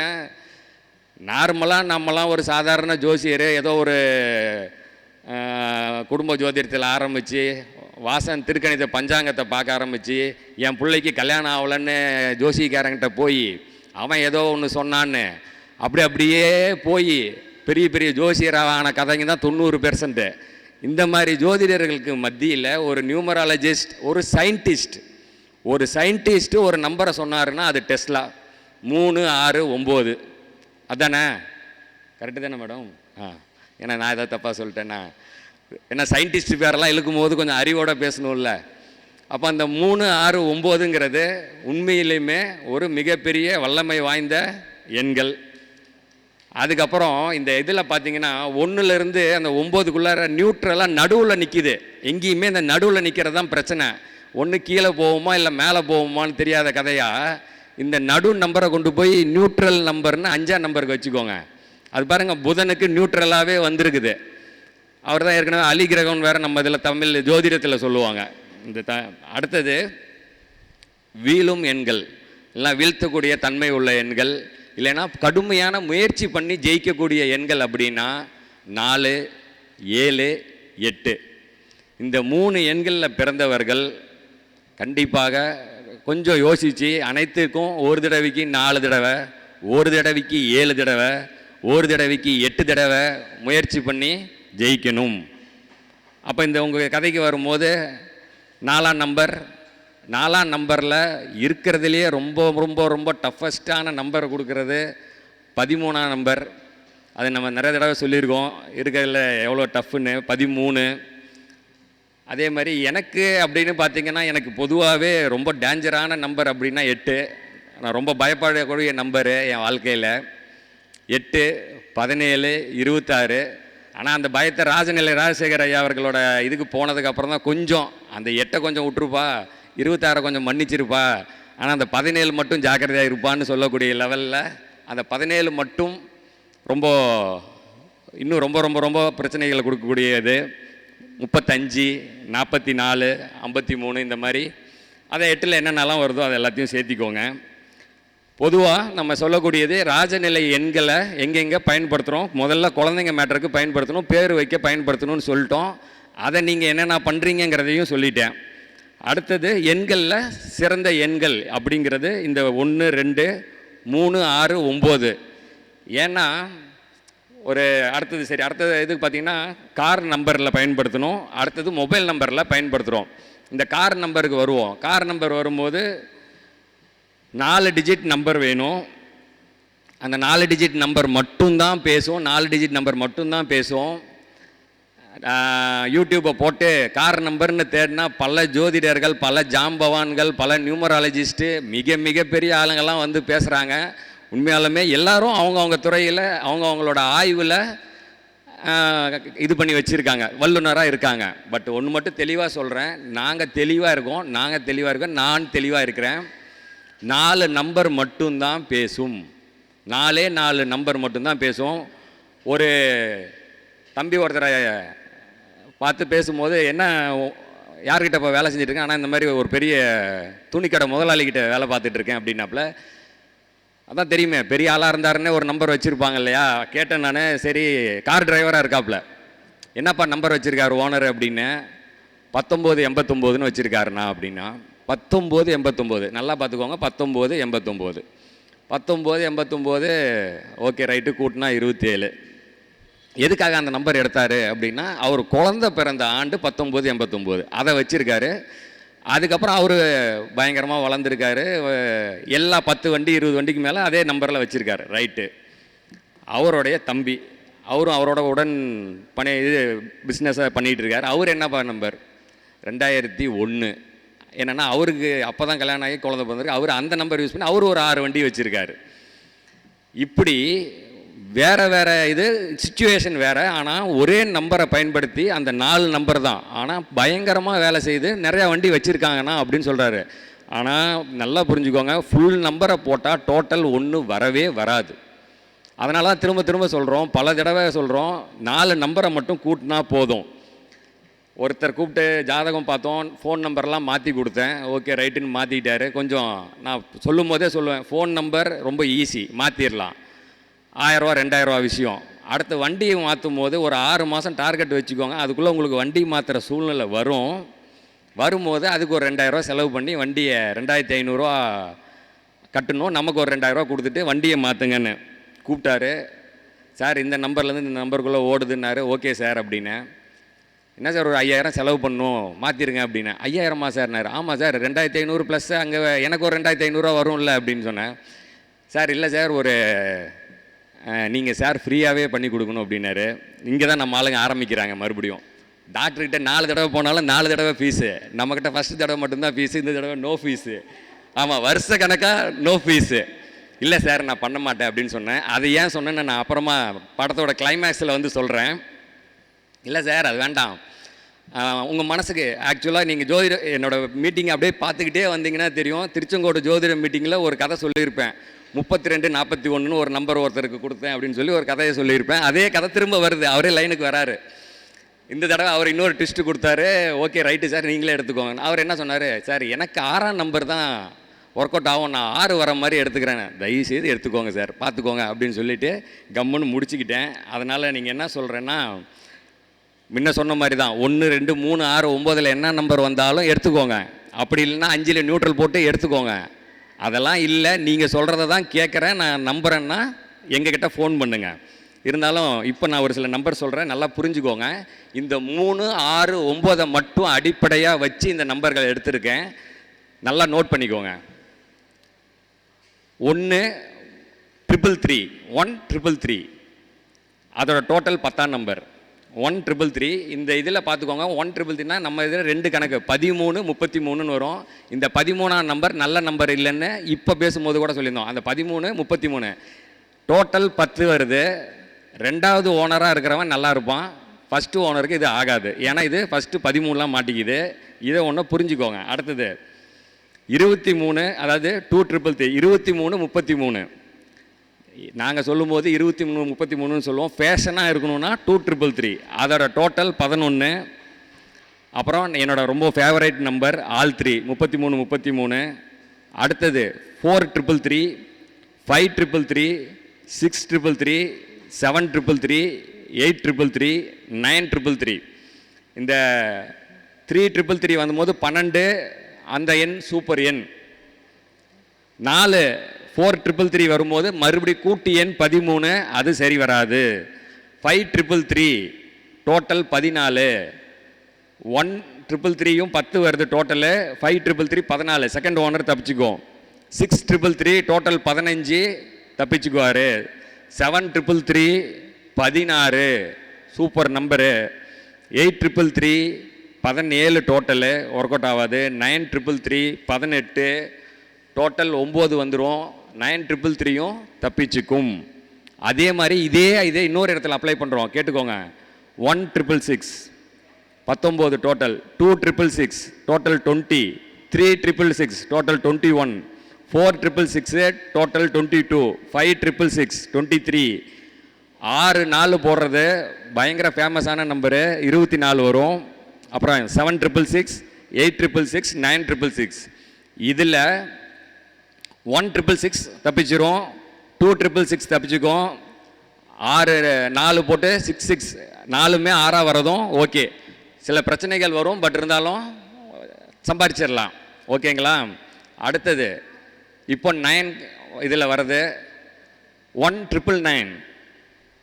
நார்மலாக நம்மலாம் ஒரு சாதாரண ஜோசியர் ஏதோ ஒரு குடும்ப ஜோதிடத்தில் ஆரம்பித்து வாசன் திருக்கணித பஞ்சாங்கத்தை பார்க்க ஆரம்பித்து என் பிள்ளைக்கு கல்யாணம் ஆகலன்னு ஜோசிக்காரங்கிட்ட போய் அவன் ஏதோ ஒன்று சொன்னான்னு அப்படியே போய் பெரிய பெரிய ஜோசியரான கதைங்க தான் 90%. இந்த மாதிரி ஜோதிடர்களுக்கு மத்தியில் ஒரு நியூமராலஜிஸ்ட், ஒரு சயின்டிஸ்ட் ஒரு நம்பரை சொன்னாருன்னா அது டெஸ்லா. 3, 6, 9 அதானே? கரெக்டு தானே மேடம்? ஏன்னா நான் ஏதாவது தப்பாக சொல்லிட்டேன்னா, ஏன்னா சயின்டிஸ்ட் பேரெல்லாம் இழுக்கும் போது கொஞ்சம் அறிவோடு பேசணும்ல. அப்போ அந்த 3, 6, 9ங்கிறது உண்மையிலுமே ஒரு மிகப்பெரிய வல்லமை வாய்ந்த எண்கள். அதுக்கப்புறம் இந்த இதில் பார்த்தீங்கன்னா 1லேருந்து அந்த 9க்குள்ளார நியூட்ரலாக நடுவில் நிற்கிது. எங்கேயுமே இந்த நடுவில் நிற்கிறது தான் பிரச்சனை. ஒன்று கீழே போகுமா இல்லை மேலே போகுமான்னு தெரியாத கதையாக இந்த நடு நம்பரை கொண்டு போய் நியூட்ரல் நம்பர்னு 5ஆம் நம்பருக்கு வச்சுக்கோங்க. அது பாருங்கள், புதனுக்கு நியூட்ரலாகவே வந்திருக்குது. அவர் தான் ஏற்கனவே அலி கிரகம் வேறு நம்ம இதில் தமிழ் ஜோதிடத்தில் சொல்லுவாங்க. இந்த அடுத்தது வீழும் எண்கள், எல்லாம் வீழ்த்தக்கூடிய தன்மை உள்ள எண்கள், இல்லைன்னா கடுமையான முயற்சி பண்ணி ஜெயிக்கக்கூடிய எண்கள் அப்படின்னா 4, 7, 8. இந்த 3 எண்களில் பிறந்தவர்கள் கண்டிப்பாக கொஞ்சம் யோசித்து அனைத்துக்கும் ஒரு தடவைக்கு 4 தடவை, ஒரு தடவைக்கு 7 தடவை, ஒரு தடவைக்கு 8 தடவை முயற்சி பண்ணி ஜெயிக்கணும். அப்போ இந்த உங்கள் கதைக்கு வரும்போது 4ஆம் நம்பரில் இருக்கிறதுலையே ரொம்ப ரொம்ப ரொம்ப டஃபஸ்டான நம்பர் கொடுக்கறது 13ஆம் நம்பர். அது நம்ம நிறைய தடவை சொல்லியிருக்கோம், இருக்கிறதுல எவ்வளோ டஃப்னு. 13. அதே மாதிரி எனக்கு அப்படின்னு பார்த்திங்கன்னா, எனக்கு பொதுவாகவே ரொம்ப டேஞ்சரான நம்பர் அப்படின்னா 8. நான் ரொம்ப பயப்படக்கூடிய நம்பரு என் வாழ்க்கையில் 8, 17, 26. ஆனால் அந்த பயத்தை ராஜசேகர் ஐயா அவர்களோட இதுக்கு போனதுக்கப்புறம் தான் கொஞ்சம் அந்த 8 கொஞ்சம் விட்டுருப்பா, 26 கொஞ்சம் மன்னிச்சிருப்பா, ஆனால் அந்த 17 மட்டும் ஜாக்கிரதையாக இருப்பான்னு சொல்லக்கூடிய லெவலில் அந்த 17 மட்டும் ரொம்ப இன்னும் ரொம்ப ரொம்ப ரொம்ப பிரச்சனைகளை கொடுக்கக்கூடியது. 35, 44, 53 இந்த மாதிரி அதை 8ல் என்னென்னலாம் வருதோ அதை எல்லாத்தையும் சேர்த்திக்கோங்க. பொதுவாக நம்ம சொல்லக்கூடியது ராஜநிலை எண்களை எங்கெங்கே பயன்படுத்துகிறோம். முதல்ல குழந்தைங்க மேட்டருக்கு பயன்படுத்தணும், பேர் வைக்க பயன்படுத்தணும்னு சொல்லிட்டோம். அதை நீங்கள் என்னென்ன பண்ணுறீங்கிறதையும் சொல்லிட்டேன். அடுத்தது எண்களில் சிறந்த எண்கள் அப்படிங்கிறது இந்த 1, 2, 3, 6, 9. ஏன்னா அடுத்தது இதுக்கு பார்த்திங்கன்னா கார் நம்பரில் பயன்படுத்தணும். அடுத்தது மொபைல் நம்பரில் பயன்படுத்துகிறோம். இந்த கார் நம்பருக்கு வருவோம். கார் நம்பர் வரும்போது 4 டிஜிட் நம்பர் வேணும். அந்த 4 டிஜிட் நம்பர் மட்டும்தான் பேசும். 4 டிஜிட் நம்பர் மட்டும்தான் பேசும். யூடியூப்பை போட்டு கார் நம்பர்னு தேடினா பல ஜோதிடர்கள், பல ஜாம்பவான்கள், பல நியூமராலஜிஸ்ட்டு, மிகப்பெரிய ஆளுங்கள்லாம் வந்து பேசுகிறாங்க. உண்மையாலுமே எல்லாரும் அவங்கவுங்க துறையில் அவங்களோட ஆய்வில் இது பண்ணி வச்சுருக்காங்க, வல்லுநராக இருக்காங்க. பட் ஒன்று மட்டும் தெளிவாக சொல்கிறேன், நாங்கள் தெளிவாக இருக்கோம், நான் தெளிவாக இருக்கிறேன். 4 நம்பர் மட்டும்தான் பேசும். 4 நம்பர் மட்டும்தான் பேசும். ஒரு தம்பி ஒருத்தரை பார்த்து பேசும்போது, என்ன யார்கிட்ட இப்போ வேலை செஞ்சுட்ருக்கேன், ஆனால் இந்த மாதிரி ஒரு பெரிய துணிக்கடை முதலாளிகிட்ட வேலை பார்த்துட்ருக்கேன் அப்படின்னாப்புல. அதான் தெரியுமே, பெரிய ஆளாக இருந்தாருன்னே ஒரு நம்பர் வச்சுருப்பாங்க இல்லையா. கேட்டேன் நான், சரி கார் டிரைவராக இருக்காப்புல, என்னப்பா நம்பர் வச்சுருக்காரு ஓனர் அப்படின்னு. 1989ன்னு வச்சுருக்காருண்ணா அப்படின்னா. 1989 நல்லா பார்த்துக்கோங்க, 1989. 1989 ஓகே ரைட்டு, கூட்டினா 27. எதுக்காக அந்த நம்பர் எடுத்தார் அப்படின்னா, அவர் குழந்தை பிறந்த ஆண்டு 1989 அதை வச்சுருக்காரு. அதுக்கப்புறம் அவர் பயங்கரமாக வளர்ந்துருக்காரு. எல்லா 10 வண்டி 20 வண்டிக்கு மேலே அதே நம்பரில் வச்சுருக்காரு. ரைட்டு. அவருடைய தம்பி, அவரும் அவரோட உடன் பிஸ்னஸை பண்ணிகிட்டு இருக்கார். அவர் என்னப்பா நம்பர் 2001. என்னென்னா அவருக்கு அப்போ தான் கல்யாணம் ஆகி குழந்தை பிறந்திருக்கு. அவர் அந்த நம்பர் யூஸ் பண்ணி அவர் ஒரு 6 வண்டி வச்சுருக்காரு. இப்படி வேறு இது சிச்சுவேஷன் வேறு. ஆனால் ஒரே நம்பரை பயன்படுத்தி அந்த 4 நம்பர் தான், ஆனால் பயங்கரமாக வேலை செய்து நிறையா வண்டி வச்சுருக்காங்கண்ணா அப்படின்னு சொல்கிறாரு. ஆனால் நல்லா புரிஞ்சுக்கோங்க, ஃபுல் நம்பரை போட்டால் டோட்டல் 1 வரவே வராது. அதனால தான் திரும்ப சொல்கிறோம், பல தடவை சொல்கிறோம், 4 நம்பரை மட்டும் கூட்டினா போதும். ஒருத்தர் கூப்பிட்டு ஜாதகம் பார்த்தோம், ஃபோன் நம்பர்லாம் மாற்றி கொடுத்தேன். ஓகே ரைட்டுன்னு மாற்றிக்கிட்டாரு. கொஞ்சம் நான் சொல்லும் போதே சொல்லுவேன், ஃபோன் நம்பர் ரொம்ப ஈஸி, மாற்றிடலாம். 1000 ரூபா 2000 ரூபா விஷயம். அடுத்து வண்டியை மாற்றும் போது ஒரு 6 மாதம் டார்கெட் வச்சுக்கோங்க. அதுக்குள்ளே உங்களுக்கு வண்டி மாற்றுற சூழ்நிலை வரும்போது அதுக்கு ஒரு 2000 ரூபா செலவு பண்ணி வண்டியை 2500 ரூபா கட்டணும். நமக்கு ஒரு 2000 ரூபா கொடுத்துட்டு வண்டியை மாற்றுங்கன்னு கூப்பிட்டாரு. சார் இந்த நம்பர்லேருந்து இந்த நம்பருக்குள்ளே ஓடுதுன்னாரு. ஓகே சார் அப்படின்னு. என்ன சார் ஒரு 5000 செலவு பண்ணணும், மாற்றிருங்க அப்படின்னு. 5000மா சார்னாரு. ஆமாம் சார், 2500 ப்ளஸ் அங்கே எனக்கு ஒரு 2500 ரூபா வரும்ல அப்படின்னு சொன்னேன். சார் இல்லை சார், ஒரு நீங்கள் சார் ஃப்ரீயாகவே பண்ணி கொடுக்கணும் அப்படின்னாரு. இங்கே தான் நம்ம ஆளுங்க ஆரம்பிக்கிறாங்க மறுபடியும். டாக்டர்கிட்ட 4 தடவை போனாலும் 4 தடவை ஃபீஸு. நம்மக்கிட்ட ஃபஸ்ட்டு தடவை மட்டும்தான் ஃபீஸு, இந்த தடவை நோ ஃபீஸு. ஆமாம், வருஷ கணக்காக நோ ஃபீஸு. இல்லை சார் நான் பண்ண மாட்டேன் அப்படின்னு சொன்னேன். அது ஏன் சொன்னேன்னு நான் அப்புறமா படத்தோட கிளைமேக்ஸில் வந்து சொல்கிறேன். இல்லை சார் அது வேண்டாம், உங்கள் மனசுக்கு ஆக்சுவலாக நீங்கள் ஜோதிட என்னோடய மீட்டிங் அப்படியே பார்த்துக்கிட்டே வந்தீங்கன்னா தெரியும். திருச்செங்கோடு ஜோதிட மீட்டிங்கில் ஒரு கதை சொல்லியிருப்பேன். 32 41ன்னு ஒரு நம்பர் ஒருத்தருக்கு கொடுத்தேன் அப்படின்னு சொல்லி ஒரு கதையை சொல்லியிருப்பேன். அதே கதை திரும்ப வருது, அவரே லைனுக்கு வராரு. இந்த தடவை அவர் இன்னொரு ட்விஸ்ட்டு கொடுத்தாரு. ஓகே ரைட்டு சார் நீங்களே எடுத்துக்கோங்க. அவர் என்ன சொன்னார், சார் எனக்கு 6ஆம் நம்பர் தான் ஒர்க் அவுட் ஆகும், நான் 6 வர மாதிரி எடுத்துக்கிறேன், தயவுசெய்து எடுத்துக்கோங்க சார் பார்த்துக்கோங்க அப்படின்னு சொல்லிவிட்டு கம்முன்னு முடிச்சுக்கிட்டேன். அதனால் நீங்கள் என்ன சொல்கிறேன்னா, முன்ன சொன்ன மாதிரி தான் 1 2 3 6 9ல் என்ன நம்பர் வந்தாலும் எடுத்துக்கோங்க. அப்படி இல்லைன்னா 5ல் நியூட்ரல் போட்டு எடுத்துக்கோங்க. அதெல்லாம் இல்லை, நீங்கள் சொல்கிறத தான் கேட்குறேன், நான் நம்புகிறேன்னா எங்ககிட்ட ஃபோன் பண்ணுங்கள். இருந்தாலும் இப்போ நான் ஒரு சில நம்பர் சொல்கிறேன், நல்லா புரிஞ்சுக்கோங்க. இந்த 3 6 9 மட்டும் அடிப்படையாக வச்சு இந்த நம்பர்கள் எடுத்திருக்கேன், நல்லா நோட் பண்ணிக்கோங்க. 1 333 133 அதோட டோட்டல் 10ஆம் நம்பர் 133. இந்த இதில் பார்த்துக்கோங்க, 133னா நம்ம இதில் 2 கணக்கு 13 33ன்னு வரும். இந்த 13ஆம் நம்பர் நல்ல நம்பர் இல்லைன்னு இப்போ பேசும்போது கூட சொல்லியிருந்தோம். அந்த 13 33 டோட்டல் 10 வருது. ரெண்டாவது ஓனராக இருக்கிறவன் நல்லா இருப்பான், ஃபஸ்ட்டு ஓனருக்கு இது ஆகாது. ஏன்னா இது ஃபஸ்ட்டு 13 மாட்டிக்குது. இதை ஒன்று புரிஞ்சுக்கோங்க. அடுத்தது 23, அதாவது 233, 23 33. நாங்கள் சொல்லும்போது 23 33 சொல்லுவோம். ஃபேஷனாக இருக்கணும்னா 233. அதோட டோட்டல் 11. அப்புறம் என்னோட ரொம்ப ஃபேவரட் நம்பர் ஆல் 3 33 33. அடுத்தது 4333, 5333, 6333, 7333, 8333, 9333. இந்த 3333 வந்தபோது 12, அந்த எண் சூப்பர் எண். 4 4333 வரும்போது மறுபடியும் கூட்டு எண் 13, அது சரி வராது. 5333 டோட்டல் 14. 1333யும் 10 வருது டோட்டலு. 5333 14, செகண்ட் ஓனர் தப்பிச்சுக்கோ. 6333 டோட்டல் 15, தப்பிச்சுக்குவார். 7333 16, super number. 8333 17 total, work out ஆகாது. 9333 18, டோட்டல் 9 வந்துடும். 9333யும் தப்பிச்சுக்கும். அதே மாதிரி இதே இன்னொரு இடத்துல அப்ளை பண்ணுறோம், கேட்டுக்கோங்க. 1666 19 டோட்டல். 2666 டோட்டல் 20. 3666 டோட்டல் 21. 4666 டோட்டல் 22. 5666 23. 6 4 போடுறது பயங்கர ஃபேமஸான நம்பரு, 24 வரும். அப்புறம் 7666, 8666, 9666. இதில் 1666 தப்பிச்சிரும், 2666 தப்பிச்சுக்கும். 6 4 போட்டு 66 4மே 6ஆக வரதும் ஓகே. சில பிரச்சனைகள் வரும், பட் இருந்தாலும் சம்பாதிச்சிடலாம். ஓகேங்களா? அடுத்தது இப்போ 9 இதில் வர்றது 1999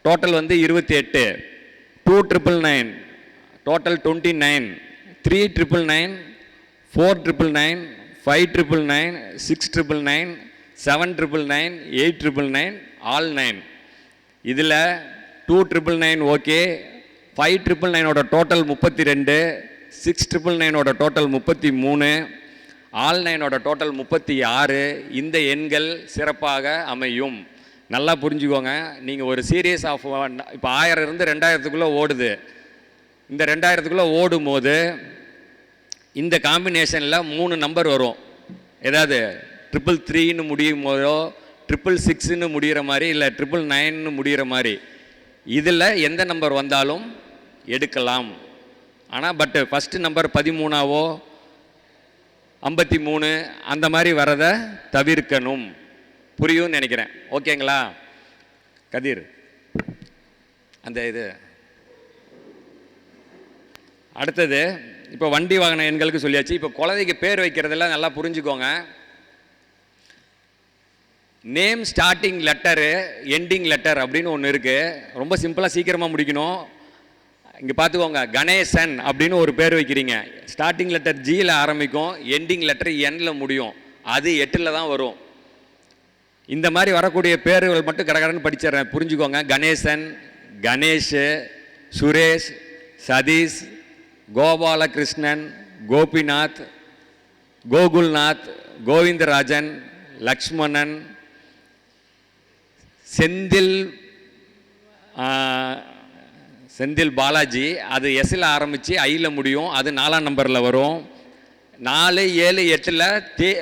டோட்டல் வந்து 28. 2999 டோட்டல் 29. 3999, 4999, 5999, 6999, 7999, 8999, ஆல் 9. இதில் 2999 ஓகே. 5999ஓட டோட்டல் 32. 6999ஓட டோட்டல் 33. ஆல் 9ஓட டோட்டல் 36. இந்த எண்கள் சிறப்பாக அமையும். நல்லா புரிஞ்சுக்கோங்க. நீங்கள் ஒரு சீரியஸ் ஆஃப் இப்போ 1000 இருந்து 2000க்குள்ளே ஓடுது. இந்த 2000க்குள்ளே ஓடும் போது இந்த காம்பினேஷனில் 3 நம்பர் வரும். ஏதாவது 333ன்னு முடியும் போதோ, 666ன்னு முடிகிற மாதிரி, இல்லை 999ன்னு முடிகிற மாதிரி, இதில் எந்த நம்பர் வந்தாலும் எடுக்கலாம். ஆனால் பட்டு ஃபஸ்ட்டு நம்பர் 13ஆவோ 53 அந்த மாதிரி வரதை தவிர்க்கணும். புரியும்னு நினைக்கிறேன். ஓகேங்களா கதிர்? அந்த இது அடுத்தது இப்போ வண்டி வாகன எண்களுக்கு சொல்லியாச்சு. இப்போ குழந்தைக்கு பேர் வைக்கிறதெல்லாம் நல்லா புரிஞ்சுக்கோங்க. Name starting letter, ending letter அப்படின்னு ஒன்று இருக்குது. ரொம்ப சிம்பிளாக சீக்கிரமாக முடிக்கணும். இங்கே பார்த்துக்கோங்க. கணேசன் அப்படின்னு ஒரு பேர் வைக்கிறீங்க. ஸ்டார்டிங் லெட்டர் ஜியில் ஆரம்பிக்கும், எண்டிங் லெட்டர் எண்ணில் முடியும். அது 8ல் தான் வரும். இந்த மாதிரி வரக்கூடிய பேர்கள் மட்டும் கடகடன்னு படிச்சிடுறேன், புரிஞ்சுக்கோங்க. கணேசன், கணேஷ், சுரேஷ், சதீஷ், கோபாலகிருஷ்ணன், கோபிநாத், கோகுல்நாத், கோவிந்தராஜன், லக்ஷ்மணன், செந்தில் பாலாஜி. அது எஸ்ஸில் ஆரம்பித்து ஐயில் முடியும். அது 4ஆம் நம்பரில் வரும். 4 7 8ல்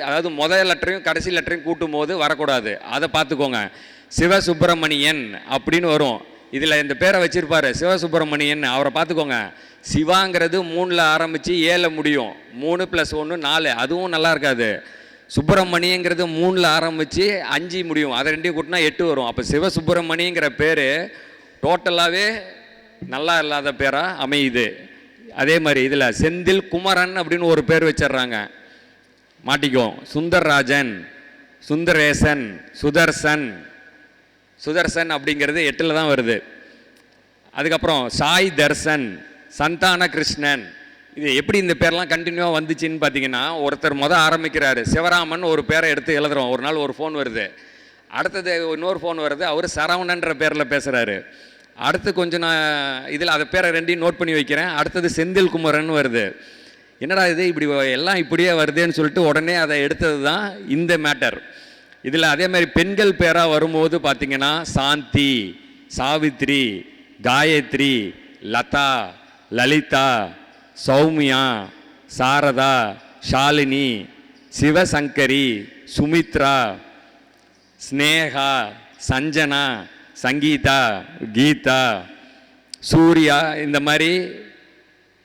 அதாவது முதல் லெட்டரையும் கடைசி லெட்டரையும் கூட்டும் போது வரக்கூடாது. அதை பார்த்துக்கோங்க. சிவசுப்பிரமணியன் அப்படின்னு வரும். இதில் இந்த பேரை வச்சிருப்பாரு சிவசுப்பிரமணியன். அவரை பார்த்துக்கோங்க. சிவாங்கிறது 3ல் ஆரம்பித்து 7ல் முடியும். 3 + 1 4. அதுவும் நல்லா இருக்காது. சுப்பிரமணியங்கிறது 3ல் ஆரம்பித்து 5 முடியும். அதை 2 கூட்டினா 8 வரும். அப்போ சிவசுப்பிரமணியங்கிற பேர் டோட்டலாகவே நல்லா இல்லாத பேராக அமையுது. அதே மாதிரி இதில் செந்தில் குமரன் அப்படின்னு ஒரு பேர் வச்சிட்றாங்க, மாட்டிக்கும். சுந்தர்ராஜன், சுந்தரேசன், சுதர்சன் அப்படிங்கிறது 8ல் தான் வருது. அதுக்கப்புறம் சாய் தர்சன், சந்தான கிருஷ்ணன். இது எப்படி இந்த பேர்லாம் கண்டினியூவாக வந்துச்சுன்னு பார்த்தீங்கன்னா, ஒருத்தர் ஆரம்பிக்கிறாரு சிவராமன், ஒரு பேரை எடுத்து எழுதுகிறோம். ஒரு நாள் ஒரு ஃபோன் வருது. அடுத்தது இன்னொரு ஃபோன் வருது, அவர் சரவணன்ற பேரில் பேசுகிறாரு. அடுத்து கொஞ்சம் நான் இதில் அதை பேரை 2 நோட் பண்ணி வைக்கிறேன். அடுத்தது செந்தில் குமரன் வருது. என்னடா இது இப்படி எல்லாம் இப்படியே வருதுன்னு சொல்லிட்டு உடனே அதை எடுத்தது தான் இந்த மேட்டர். இதில் அதே மாதிரி பெண்கள் பேராக வரும்போது பார்த்திங்கன்னா சாந்தி, சாவித்ரி, காயத்ரி, லதா, லலிதா, சௌமியா, சாரதா, ஷாலினி, சிவசங்கரி, சுமித்ரா, ஸ்னேகா, சஞ்சனா, சங்கீதா, கீதா, சூர்யா, இந்த மாதிரி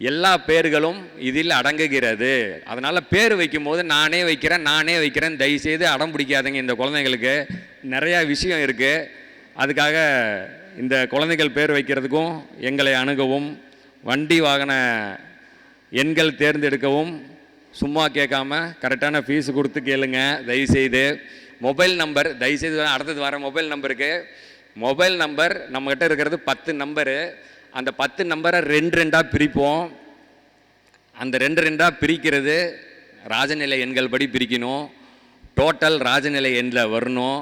எல்லா பேர்களும் இதில் அடங்குகிறது. அதனால் பேர் வைக்கும்போது நானே வைக்கிறேன், தயவுசெய்து அடம் பிடிக்காதீங்க. இந்த குழந்தைங்களுக்கு நிறையா விஷயம் இருக்குது. அதுக்காக இந்த குழந்தைகள் பேர் வைக்கிறதுக்கும் எங்களை அணுகவும், வண்டி வாகன எண்கள் தேர்ந்தெடுக்கவும் சும்மா கேட்காம கரெக்டான ஃபீஸ் கொடுத்து கேளுங்க தயவுசெய்து. மொபைல் நம்பர் தயவுசெய்து அடுத்தது வர மொபைல் நம்பர் நம்மக்கிட்ட இருக்கிறது 10 நம்பரு. அந்த 10 நம்பரை 2 பிரிப்போம். அந்த 2 பிரிக்கிறது ராஜநிலை எண்கள் படி பிரிக்கணும். டோட்டல் ராஜநிலை எண்ணில் வரணும்.